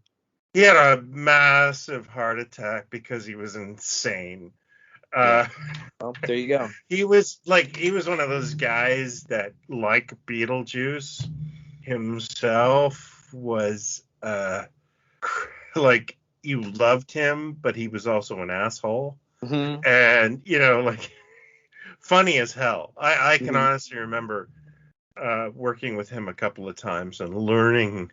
He had a massive heart attack because he was insane. Well, there you go. He was one of those guys that, like Beetlejuice himself, was like, you loved him, but he was also an asshole. Mm-hmm. And like, funny as hell. I can honestly remember working with him a couple of times and learning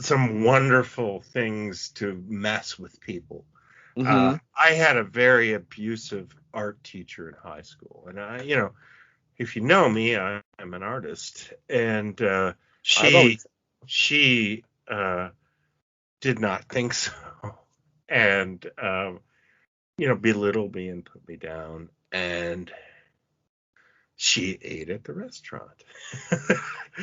some wonderful things to mess with people. Mm-hmm. I had a very abusive art teacher in high school, and if you know me, I'm an artist, and she did not think so, and belittled me and put me down, and she ate at the restaurant.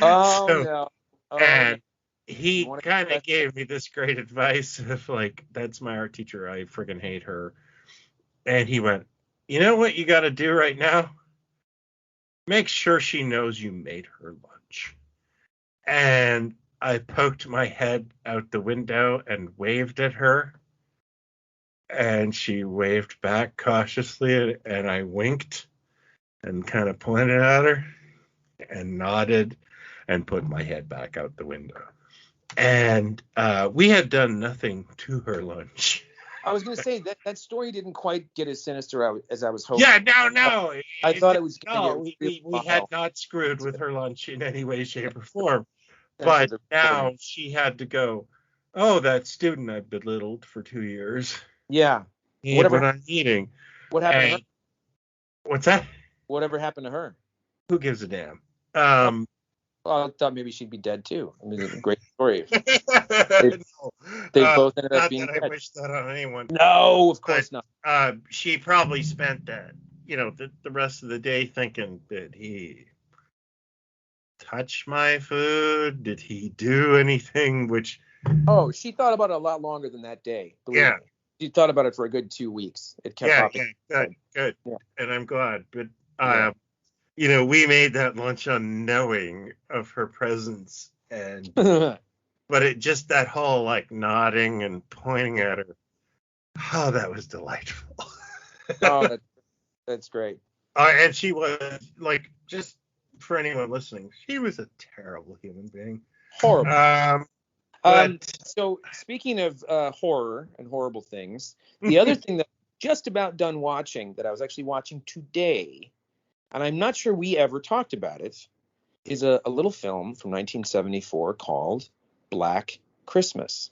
Oh So, no. Oh no. and You he want kind to of gave me this great advice of like, that's my art teacher. I friggin' hate her. And he went, you know what you got to do right now? Make sure she knows you made her lunch. And I poked my head out the window and waved at her. And she waved back cautiously, and I winked and kind of pointed at her and nodded and put my head back out the window. And we had done nothing to her lunch. I was going to say that story didn't quite get as sinister as I was hoping. Yeah, no. I thought it was going to No, get we real had wild. not screwed with her lunch in any way, shape, or form. Thanks for But the now recording. she had to go, oh, that student I belittled for 2 years. Yeah. He ate Whatever. what I'm eating. What happened to her? And what's that? Whatever happened to her? Who gives a damn? Oh, well, I thought maybe she'd be dead too. I mean, it's a great story. They, No, they both ended up not being that I dead. wish that on anyone. No, of But course not. she probably spent that, the rest of the day thinking, did he touch my food? Did he do anything? Which, Oh, she thought about it a lot longer than that day. Believe yeah, me. She thought about it for a good 2 weeks. It kept yeah, popping. good. Yeah. And I'm glad. But, Yeah. we made that lunch unknowing of her presence. And, but it just that whole like nodding and pointing at her. Oh, that was delightful. Oh, that's great. And she was like, just for anyone listening, she was a terrible human being. Horrible. But So speaking of horror and horrible things, the other thing that I'm just about done watching that I was actually watching today, and I'm not sure we ever talked about it, is a little film from 1974 called Black Christmas.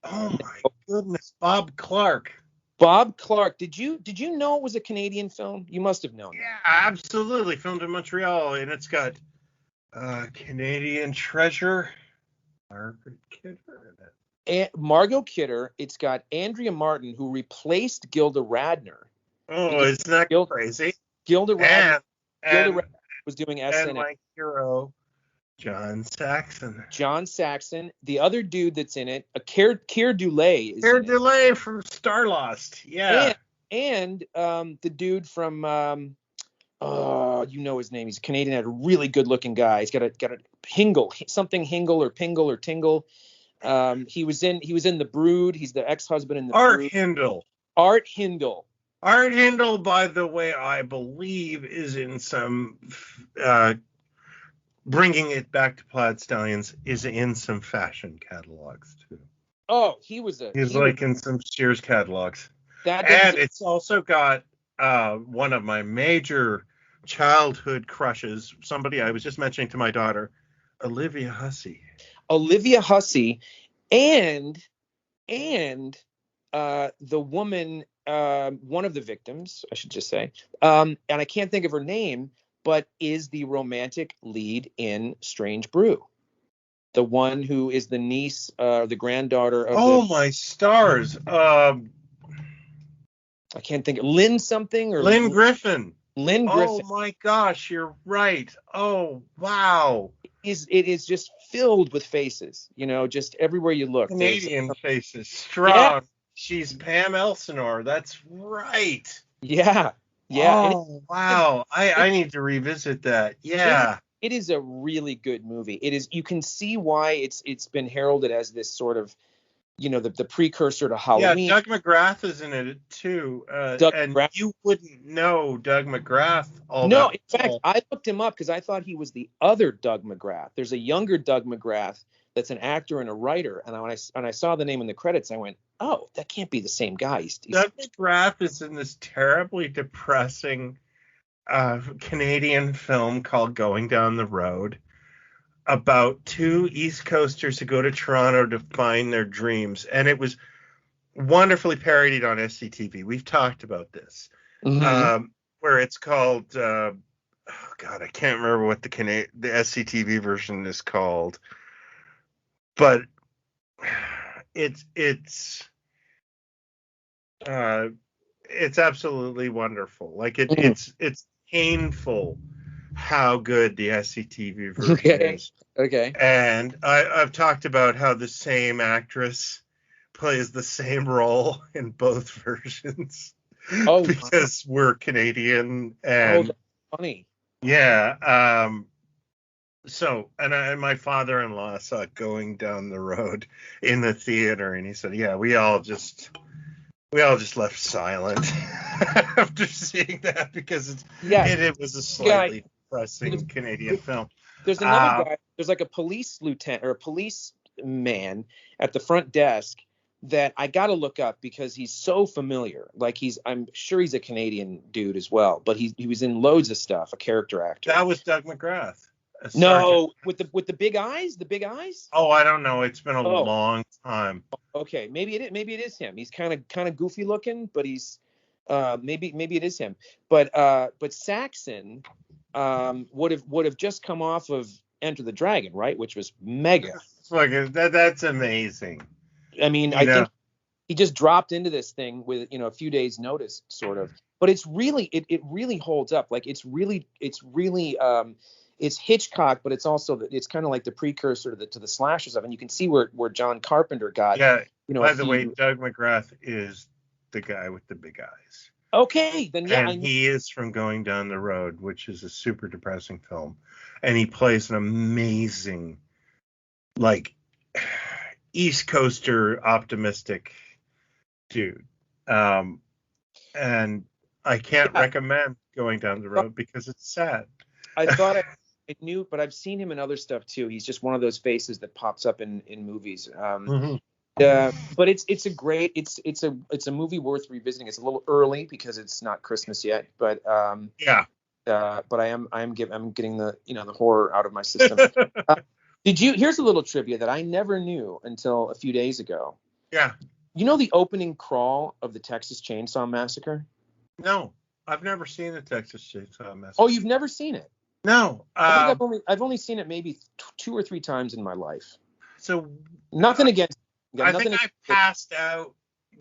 oh my goodness, Bob Clark. Bob Clark, did you know it was a Canadian film? You must have known Yeah, absolutely. Filmed in Montreal, and it's got Canadian treasure, Margaret Kidder in it. that. Margot Kidder. It's got Andrea Martin, who replaced Gilda Radner. Oh, isn't that crazy? Gilda Radner And was doing and SNL. my hero, John Saxon. John Saxon. The other dude that's in it, Keir Dullea is Air in it. delay from Starlost. Yeah. And the dude from you know his name. He's a Canadian, a really good looking guy. He's got a Hingle, something Hingle or Pingle or Tingle. He was in The Brood. He's the ex-husband in The Brood. Art Hindle. Art Hindle, by the way, I believe is in some bringing it back to Plaid Stallions, is in some fashion catalogs too. Oh, He's like in some Sears catalogs. And it's also got one of my major childhood crushes, somebody I was just mentioning to my daughter, Olivia Hussey. And the woman, one of the victims, I should just say, and I can't think of her name, but is the romantic lead in Strange Brew. The one who is the niece, the granddaughter of my stars. I can't think of Lynn something or Lynn Griffin. Lynn Griffin. Oh my gosh, you're right. Oh wow. It is just filled with faces, just everywhere you look. Canadian faces. Strong. Yeah. She's Pam Elsinore. That's right. Yeah. Oh, wow. I need to revisit that. Yeah. It is a really good movie. It is. You can see why it's been heralded as this sort of, the precursor to Halloween. Yeah, Doug McGrath is in it too. You wouldn't know Doug McGrath all that. No, in fact, I looked him up because I thought he was the other Doug McGrath. There's a younger Doug McGrath that's an actor and a writer. And when I saw the name in the credits, I went, oh, that can't be the same guy. Doug McGrath is in this terribly depressing Canadian film called Going Down the Road about two East Coasters who go to Toronto to find their dreams. And it was wonderfully parodied on SCTV. We've talked about this. Mm-hmm. Where it's called, I can't remember what the SCTV version is called. But it's absolutely wonderful. Like it's painful how good the SCTV version Okay. is. Okay. And I've talked about how the same actress plays the same role in both versions Oh, because we're Canadian. oh, And that's funny. yeah, so and my father-in-law saw it going down the road in the theater, and he said, "Yeah, we all just left silent after seeing that because Yeah. it was a Guy. slightly depressing Canadian film." There's another guy. There's like a police lieutenant or a police man at the front desk that I got to look up because he's so familiar. Like I'm sure he's a Canadian dude as well, but he was in loads of stuff. A character actor. That was Doug McGrath, a sergeant. No, with the big eyes, the big eyes. Oh, I don't know. It's been a Oh, long time. okay. Maybe it is him. He's kind of goofy looking, but he's maybe it is him. But Saxon would have just come off of Enter the Dragon, right? Which was mega. That's amazing. I mean, I think he just dropped into this thing with a few days notice, sort of. But it's really it really holds up. Like it's really it's Hitchcock, but it's also it's kind of like the precursor to the slasher stuff. And you can see where John Carpenter got. Yeah. By the way, Doug McGrath is the guy with the big eyes. Okay, then yeah. And he is from Going Down the Road, which is a super depressing film. And he plays an amazing, like, East Coaster optimistic dude. And I can't recommend Going Down the Road because it's sad. I thought I knew, but I've seen him in other stuff too. He's just one of those faces that pops up in movies. But it's a movie worth revisiting. It's a little early because it's not Christmas yet, but yeah. But I'm getting the the horror out of my system. Here's a little trivia that I never knew until a few days ago. Yeah. You know the opening crawl of the Texas Chainsaw Massacre? No, I've never seen the Texas Chainsaw Massacre. Oh, you've never seen it? No. I think I've only seen it maybe 2 or 3 times in my life. So nothing against. I think I passed out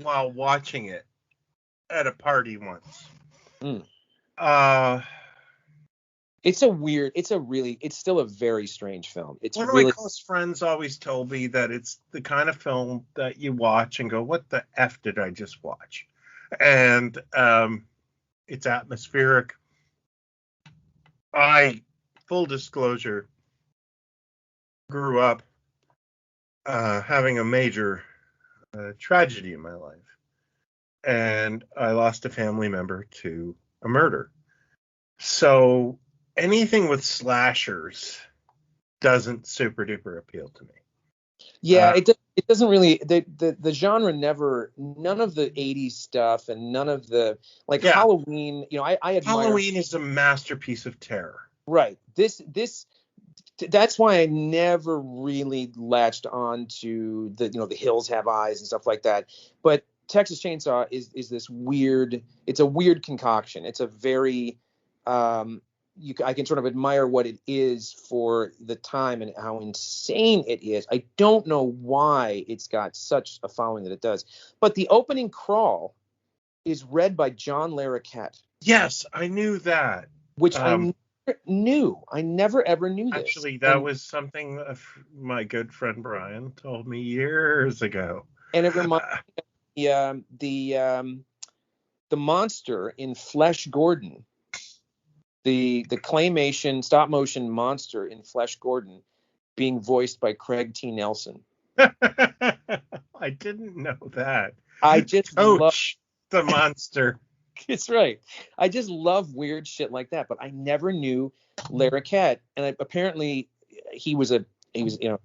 while watching it at a party once. It's still a very strange film. It's one of my close friends always told me that it's the kind of film that you watch and go, "What the F did I just watch?" And it's atmospheric. Full disclosure, grew up having a major tragedy in my life. And I lost a family member to a murder. So anything with slashers doesn't super duper appeal to me. Yeah, it doesn't really. The genre never. None of the 80s stuff and none of the Halloween. I admire. Halloween is a masterpiece of terror. Right. That's why I never really latched on to the Hills Have Eyes and stuff like that. But Texas Chainsaw is this weird. It's a weird concoction. It's a very I can sort of admire what it is for the time and how insane it is. I don't know why it's got such a following that it does. But the opening crawl is read by John Larroquette. Yes, I knew that. Which I never knew. I never ever knew this. Actually, that was something my good friend Brian told me years ago. And it reminds me of the monster in Flesh Gordon. The claymation stop motion monster in Flesh Gordon being voiced by Craig T. Nelson. I didn't know that. I just love the monster. It's right. I just love weird shit like that, but I never knew Larroquette, and apparently he was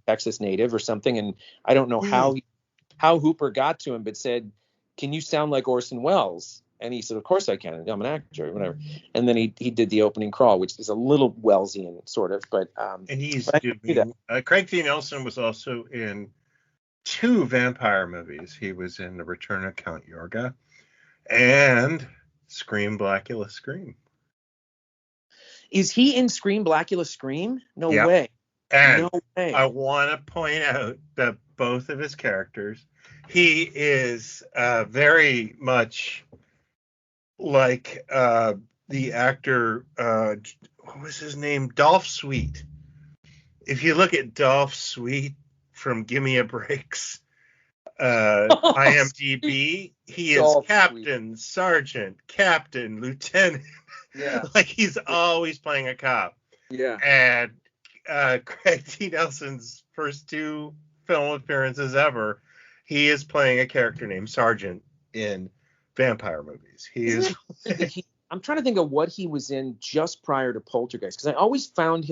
Texas native or something, and I don't know how Hooper got to him, but said, "Can you sound like Orson Welles?" And he said, "Of course I can. I'm an actor, whatever." And then he did the opening crawl, which is a little Wellesian sort of, but and he's doing. Craig T. Nelson was also in 2 vampire movies. He was in The Return of Count Yorga and Scream Blackula Scream. Is he in Scream Blackula Scream? No way. And no way. I want to point out that both of his characters, he is very much like the actor, what was his name? Dolph Sweet. If you look at Dolph Sweet from Gimme a Break's IMDb, he is Dolph captain, sergeant, captain, lieutenant. Yeah. Like he's always playing a cop. Yeah. And Craig T. Nelson's first 2 film appearances ever, he is playing a character named Sergeant in vampire movies. I'm trying to think of what he was in just prior to Poltergeist, because I found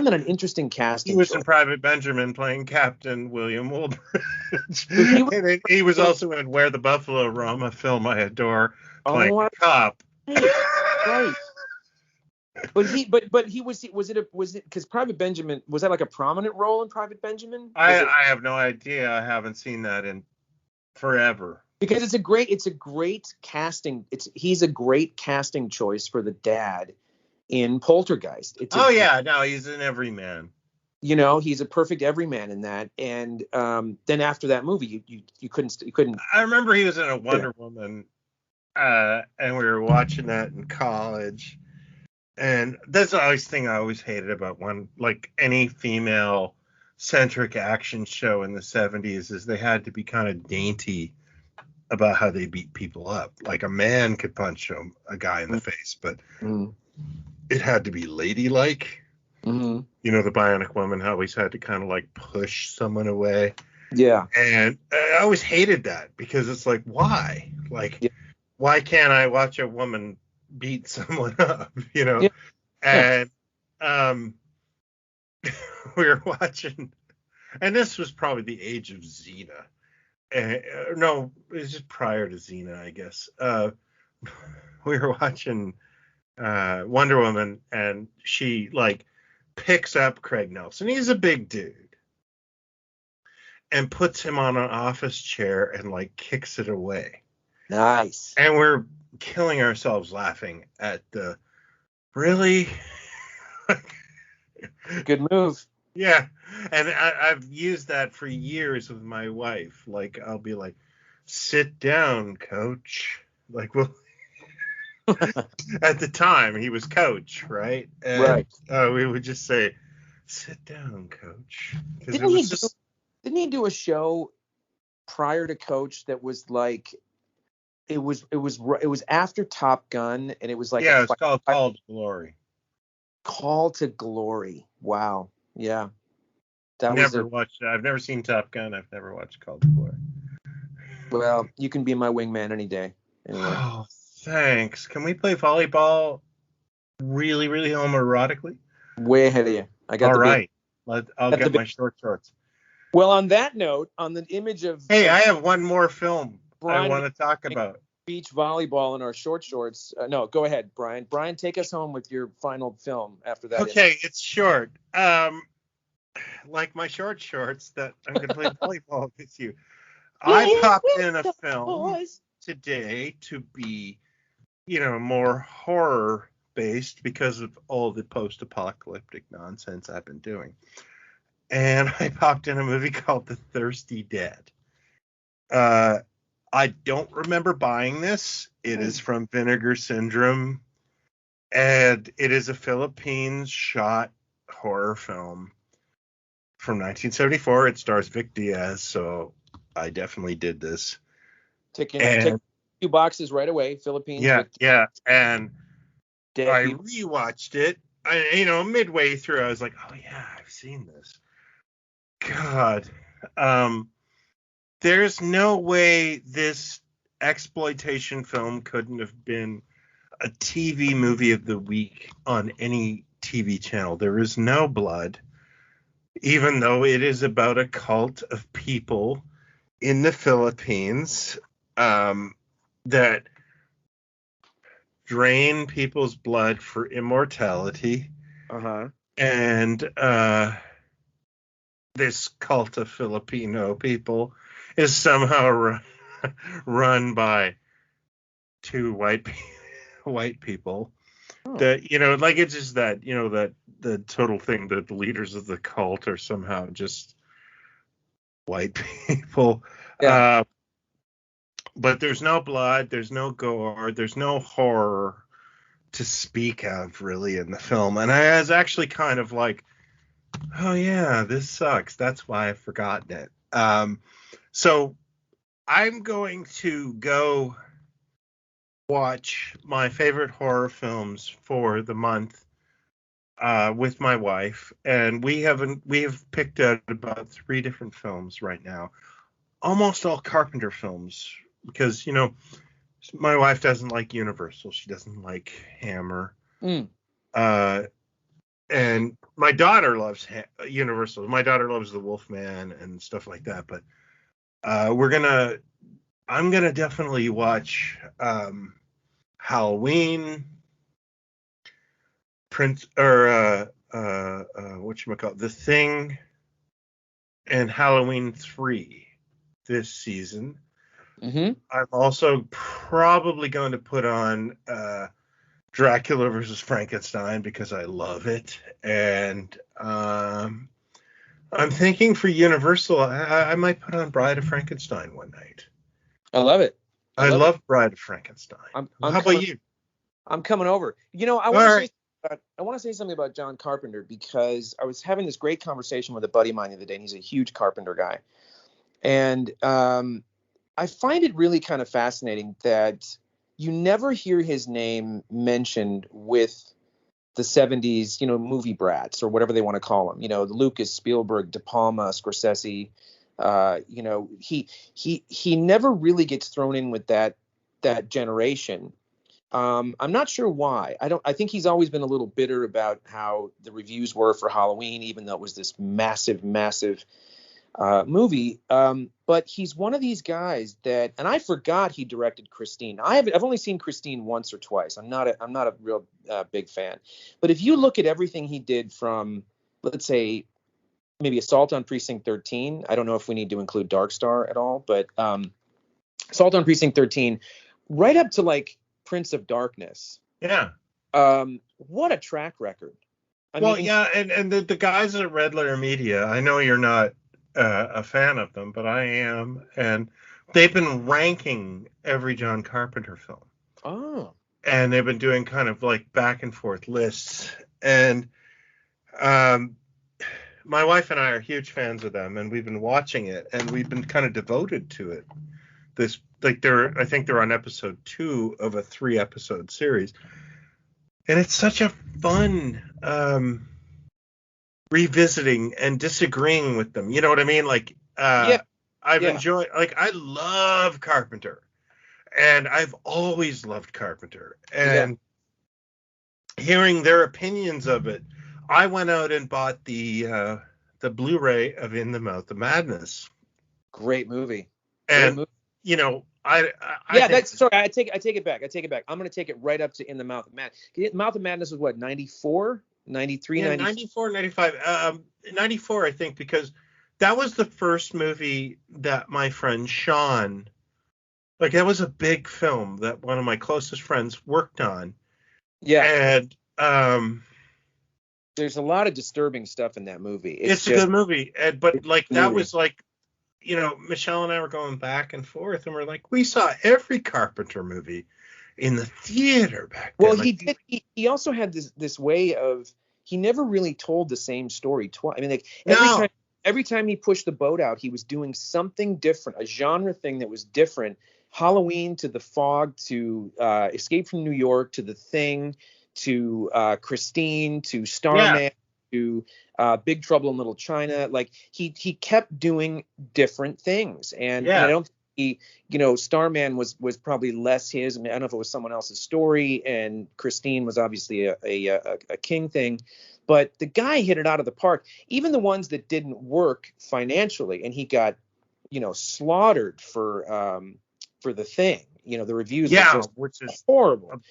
that an interesting casting. He was choice. in Private Benjamin playing Captain William Woolbridge. He was also in Where the Buffalo Roam, a film I adore, playing a cop. Right. But he was it because Private Benjamin, was that like a prominent role in Private Benjamin? I have no idea. I haven't seen that in forever. Because it's a great casting. He's a great casting choice for the dad in Poltergeist. He's an everyman. He's a perfect everyman in that. And then after that movie, you couldn't. I remember he was in a Wonder Woman, and we were watching that in college. And that's the thing I always hated about any female centric action show in the 70s is they had to be kind of dainty about how they beat people up. Like a man could punch a guy in the face, but it had to be ladylike. Mm-hmm. The Bionic Woman always had to kind of like push someone away. Yeah. And I always hated that because it's like, why? Why can't I watch a woman beat someone up? Yeah. And we were watching, and this was probably the age of Xena. No, it was just prior to Xena, I guess. We were watching Wonder Woman, and she picks up Craig Nelson. He's a big dude, and puts him on an office chair and kicks it away. Nice. And we're killing ourselves laughing at the really good move. Yeah. And I've used that for years with my wife. I'll be like, sit down, coach. Well, at the time he was coach, right? And, right. We would just say, sit down, coach. Didn't he do a show prior to Coach that was it was after Top Gun, and it was it's called Call to Glory. Call to Glory. Wow. Yeah. I've never seen Top Gun. I've never watched Call to Glory. Well, you can be my wingman any day. Anyway. Oh, thanks. Can we play volleyball really, really homoerotically? Way ahead of you. I got all right. I'll get my short shorts. Well, on that note, on the image of I have one more film I want to talk about. Beach volleyball in our short shorts. No, go ahead, Brian. Brian, take us home with your final film after that. Okay, it's short. Like my short shorts that I'm going to play volleyball with you. I popped in a film today to be, more horror based because of all the post-apocalyptic nonsense I've been doing. And I popped in a movie called The Thirsty Dead. I don't remember buying this. It is from Vinegar Syndrome, and it is a Philippines shot horror film from 1974. It stars Vic Diaz, so I definitely did this. Tick a few boxes right away. Philippines. Yeah. And I rewatched it. Midway through, I was like, oh yeah, I've seen this. God. There's no way this exploitation film couldn't have been a TV movie of the week on any TV channel. There is no blood, even though it is about a cult of people in the Philippines that drain people's blood for immortality. Uh-huh. And this cult of Filipino people is somehow run by 2 white people. That it's just that that the total thing that the leaders of the cult are somehow just white people. Yeah. But there's no blood, there's no gore, there's no horror. to speak of really in the film, and I was actually kind of like, oh yeah, this sucks. That's why I've forgotten it. So I'm going to go watch my favorite horror films for the month with my wife, and we have picked out about 3 different films right now, almost all Carpenter films, because my wife doesn't like Universal, she doesn't like Hammer, uh, and my daughter loves Universal. My daughter loves the Wolfman and stuff like that, but I'm gonna definitely watch Halloween, Prince, or whatchamacallit, The Thing, and Halloween 3 this season. Mm-hmm. I'm also probably going to put on Dracula versus Frankenstein because I love it. And I'm thinking for Universal, I might put on Bride of Frankenstein one night. I love it. I love Bride of Frankenstein. How about you? I'm coming over. I want to say something about John Carpenter, because I was having this great conversation with a buddy of mine the other day, and he's a huge Carpenter guy. And I find it really kind of fascinating that you never hear his name mentioned with the 70s, movie brats or whatever they want to call them. The Lucas, Spielberg, De Palma, Scorsese. He never really gets thrown in with that generation. I'm not sure why. I think he's always been a little bitter about how the reviews were for Halloween, even though it was this massive movie. But he's one of these guys that, and I forgot he directed Christine. I've only seen Christine once or twice. I'm not a real big fan. But if you look at everything he did from, let's say, maybe Assault on Precinct 13. I don't know if we need to include Dark Star at all, but Assault on Precinct 13, right up to like Prince of Darkness. Yeah. What a track record. And the guys at Red Letter Media, I know you're not a fan of them, but I am, and they've been ranking every John Carpenter film. Oh. And they've been doing kind of like back and forth lists, and my wife and I are huge fans of them, and we've been watching it, and we've been kind of devoted to it. I think they're on episode 2 of a 3-episode series, and it's such a fun revisiting and disagreeing with them. You know what I mean? Like, I've enjoyed, like, I love Carpenter, and I've always loved Carpenter, and hearing their opinions of it, I went out and bought the Blu-ray of In the Mouth of Madness. Great movie. And I take it back. I'm going to take it right up to In the Mouth of Madness. Mouth of Madness was what, 94, 93, 94, 95, 94, I think, because that was the first movie that my friend Sean, like, that was a big film that one of my closest friends worked on. Yeah. And there's a lot of disturbing stuff in that movie. It's a good movie, but like that was like, Michelle and I were going back and forth, and we're like, we saw every Carpenter movie in the theater back then. Well, he did. He also had this way of, he never really told the same story twice. I mean, like every time he pushed the boat out, he was doing something different, a genre thing that was different. Halloween to The Fog to Escape from New York to The Thing to Christine to Starman to Big Trouble in Little China. Like he kept doing different things, and I don't think Starman was probably less his. I mean, I don't know if it was someone else's story, and Christine was obviously a King thing, but the guy hit it out of the park. Even the ones that didn't work financially, and he got slaughtered for The Thing. The reviews were just which is horrible.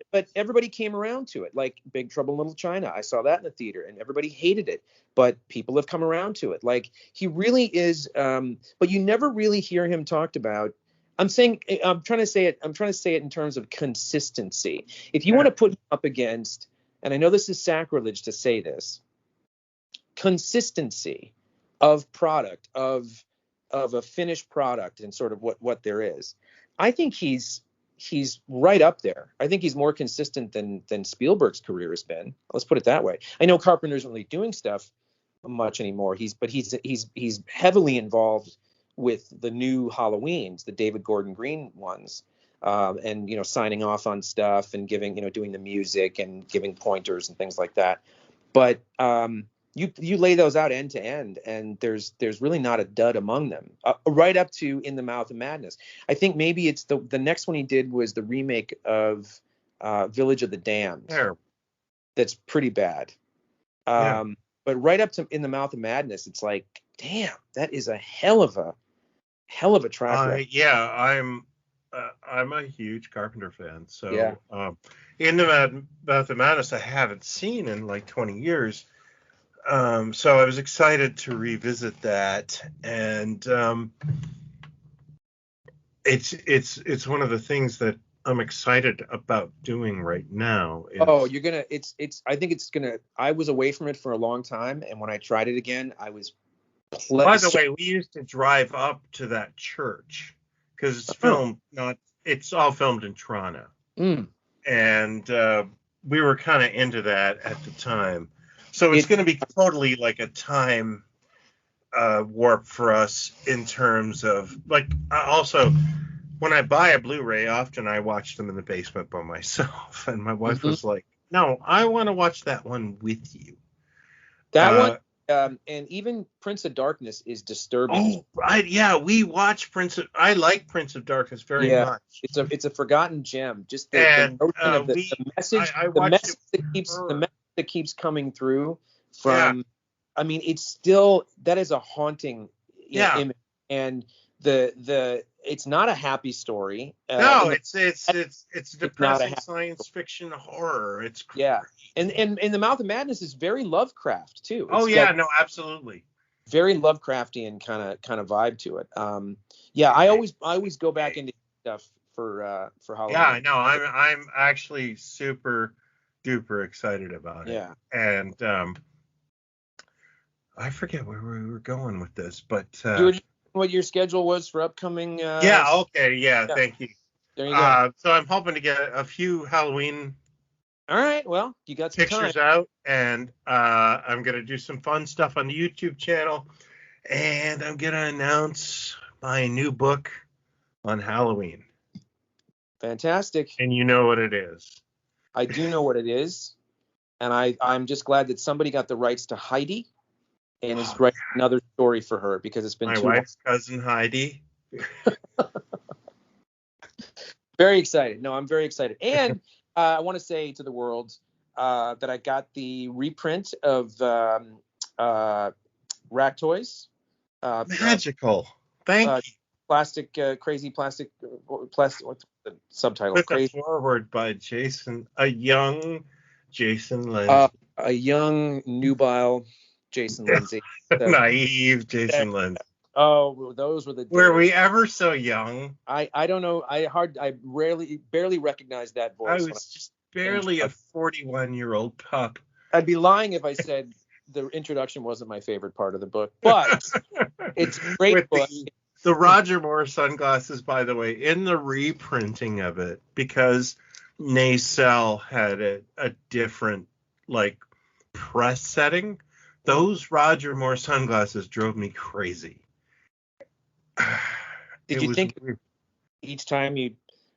But everybody came around to it, like Big Trouble in Little China. I saw that in the theater, and everybody hated it, but people have come around to it. Like, he really is. But you never really hear him talked about. I'm trying to say it in terms of consistency. If you want to put him up against, and I know this is sacrilege to say this, consistency of product, of a finished product, and sort of what there is, I think he's he's right up there. I think he's more consistent than Spielberg's career has been. Let's put it that way. I know Carpenter isn't really doing stuff much anymore. He's heavily involved with the new Halloweens, the David Gordon Green ones, and signing off on stuff and giving doing the music and giving pointers and things like that. But you lay those out end to end, and there's really not a dud among them, right up to In the Mouth of Madness. I think maybe it's the next one he did was the remake of Village of the Damned. Yeah. That's pretty bad. Yeah. But right up to In the Mouth of Madness, it's like, damn, that is a hell of a track record. Yeah, I'm a huge Carpenter fan. So Yeah. In the Mouth of Madness, I haven't seen in like 20 years. So I was excited to revisit that, and it's one of the things that I'm excited about doing right now. I think it's gonna. I was away from it for a long time, and when I tried it again, I was. By the way, we used to drive up to that church because it's filmed. It's all filmed in Toronto, and we were kind of into that at the time. So it's going to be totally like a time warp for us in terms of like also when I buy a Blu-ray, often I watch them in the basement by myself, and my wife was like, "No, I want to watch that one with you." That one. And even Prince of Darkness is disturbing. We watch I like Prince of Darkness very much. It's a forgotten gem. Just the notion of the message, the message that keeps coming through from. I mean, it's still that is a haunting image, and it's not a happy story. No, it's depressing science fiction horror. It's great. Yeah, and In the Mouth of Madness is very Lovecraft too. Absolutely. Very Lovecraftian kind of vibe to it. I always go back into stuff for Halloween. Yeah, I know. I'm actually super duper excited about it. Yeah, and I forget where we were going with this, but what your schedule was for upcoming thank you. There you go. So I'm hoping to get a few Halloween well, you got some pictures time out, and I'm gonna do some fun stuff on the YouTube channel, and I'm gonna announce my new book on Halloween. Fantastic. And you know what it is. I do know what it is, and I'm just glad that somebody got the rights to Heidi and is writing another story for her, because it's been my wife's cousin Heidi. Very excited. No, I'm very excited. And I want to say to the world that I got the reprint of Rat Toys. Magical. Thank you. Crazy plastic. What's the subtitle? With Crazy. A forward by a young Jason Lindsay. A young, nubile Jason Lindsay. Naive Jason Lindsay. Oh, those were the days. Were we ever so young? I don't know. I barely recognized that voice. I was just barely a 41-year-old pup. I'd be lying if I said the introduction wasn't my favorite part of the book, but it's a great book. The Roger Moore sunglasses, by the way, in the reprinting of it, because Nacelle had a different press setting, those Roger Moore sunglasses drove me crazy. Did you think each time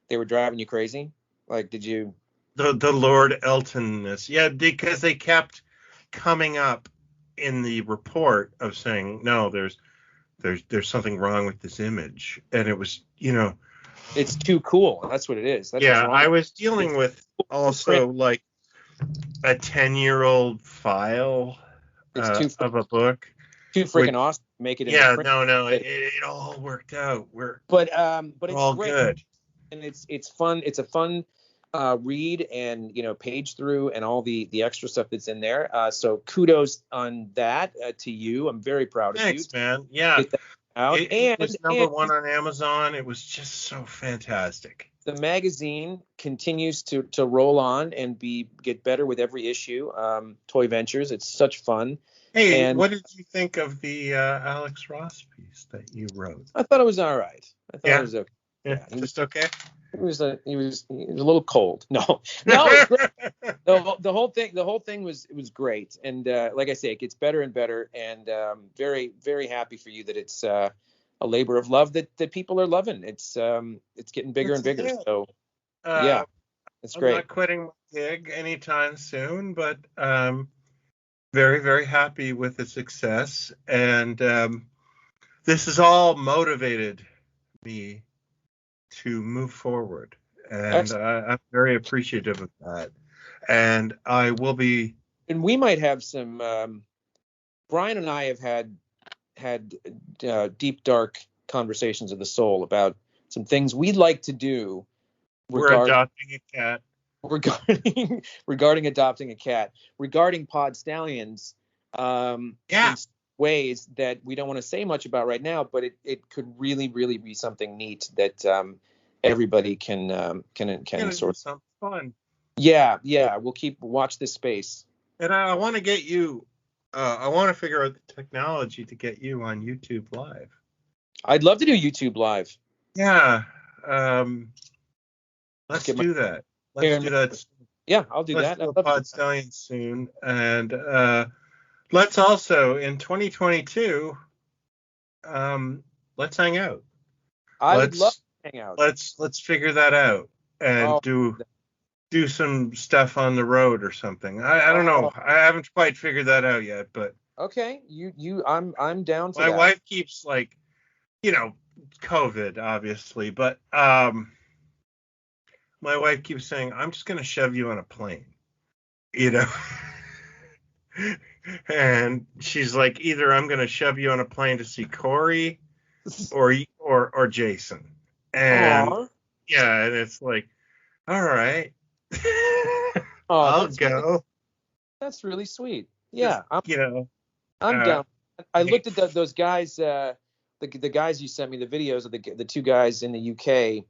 they were driving you crazy? Did you? The Lord Eltonness, because they kept coming up in the report of saying, no, there's something wrong with this image, and it was, it's too cool. That's what it is. That's I was dealing with also a 10-year-old file of a book. Too freaking awesome to make it. It all worked out. But it's all great. Good, and it's fun. It's a fun read, and page through, and all the extra stuff that's in there. So kudos on that to you. I'm very proud of you. Thanks, man. Yeah. It was number one on Amazon. It was just so fantastic. The magazine continues to roll on and get better with every issue. Toy Ventures. It's such fun. Hey, what did you think of the Alex Ross piece that you wrote? I thought it was all right. I thought it was okay. Yeah, just okay. He was a little cold. No, it's great. The whole thing was great. And like I say, it gets better and better. And very, very happy for you that it's a labor of love that people are loving. It's getting bigger and bigger. So yeah, it's great. I'm not quitting my gig anytime soon, but very, very happy with the success. And this has all motivated me to move forward. And I'm very appreciative of that. And I will be. And we might have some. Brian and I have had deep, dark conversations of the soul about some things we'd like to do. We're adopting a cat. Regarding adopting a cat. Regarding Pod Stallions. In ways that we don't want to say much about right now, but it could really, really be something neat that everybody can sort of something fun. Yeah, we'll watch this space. And I want to get you. I want to figure out the technology to get you on YouTube Live. I'd love to do YouTube Live. Yeah. Let's do that. Let's do that. Yeah, I'll do that. Let's do a Pod Stallions soon, and let's also in 2022. Let's hang out. I would love to hang out. Let's figure that out and do some stuff on the road or something. I don't know. I haven't quite figured that out yet, but okay. I'm down for that. My wife keeps COVID obviously, but my wife keeps saying, I'm just going to shove you on a plane, and she's like, either I'm going to shove you on a plane to see Corey or Jason. And yeah, and it's like, all right, I'll go. That's really sweet. Yeah. I'm I'm down. I looked at those guys, the guys you sent me, the videos of the two guys in the UK.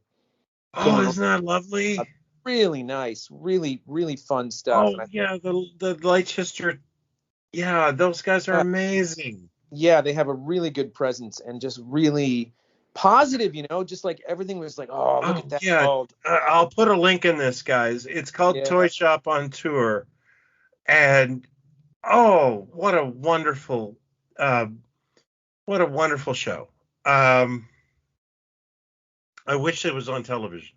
Oh, isn't that lovely? Really nice, really, really fun stuff. Oh, yeah, the Leicester. Yeah, those guys are amazing. Yeah, they have a really good presence and just really positive, just like everything was like, look at that. Yeah, I'll put a link in this, guys. It's called Toy Shop on Tour. And, what a wonderful show. I wish it was on television.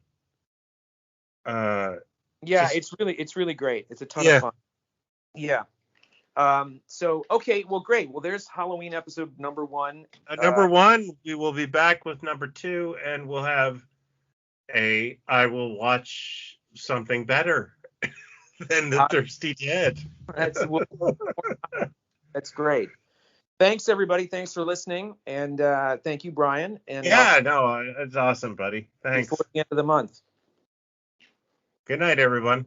It's really great. It's a ton of fun. Yeah. So okay, well, great. Well, there's Halloween episode number 1. Number 1. We will be back with number 2, and we'll have I will watch something better than The Thirsty Dead. That's great. Thanks, everybody. Thanks for listening. And thank you, Brian. And it's awesome, buddy. Thanks. Before the end of the month. Good night, everyone.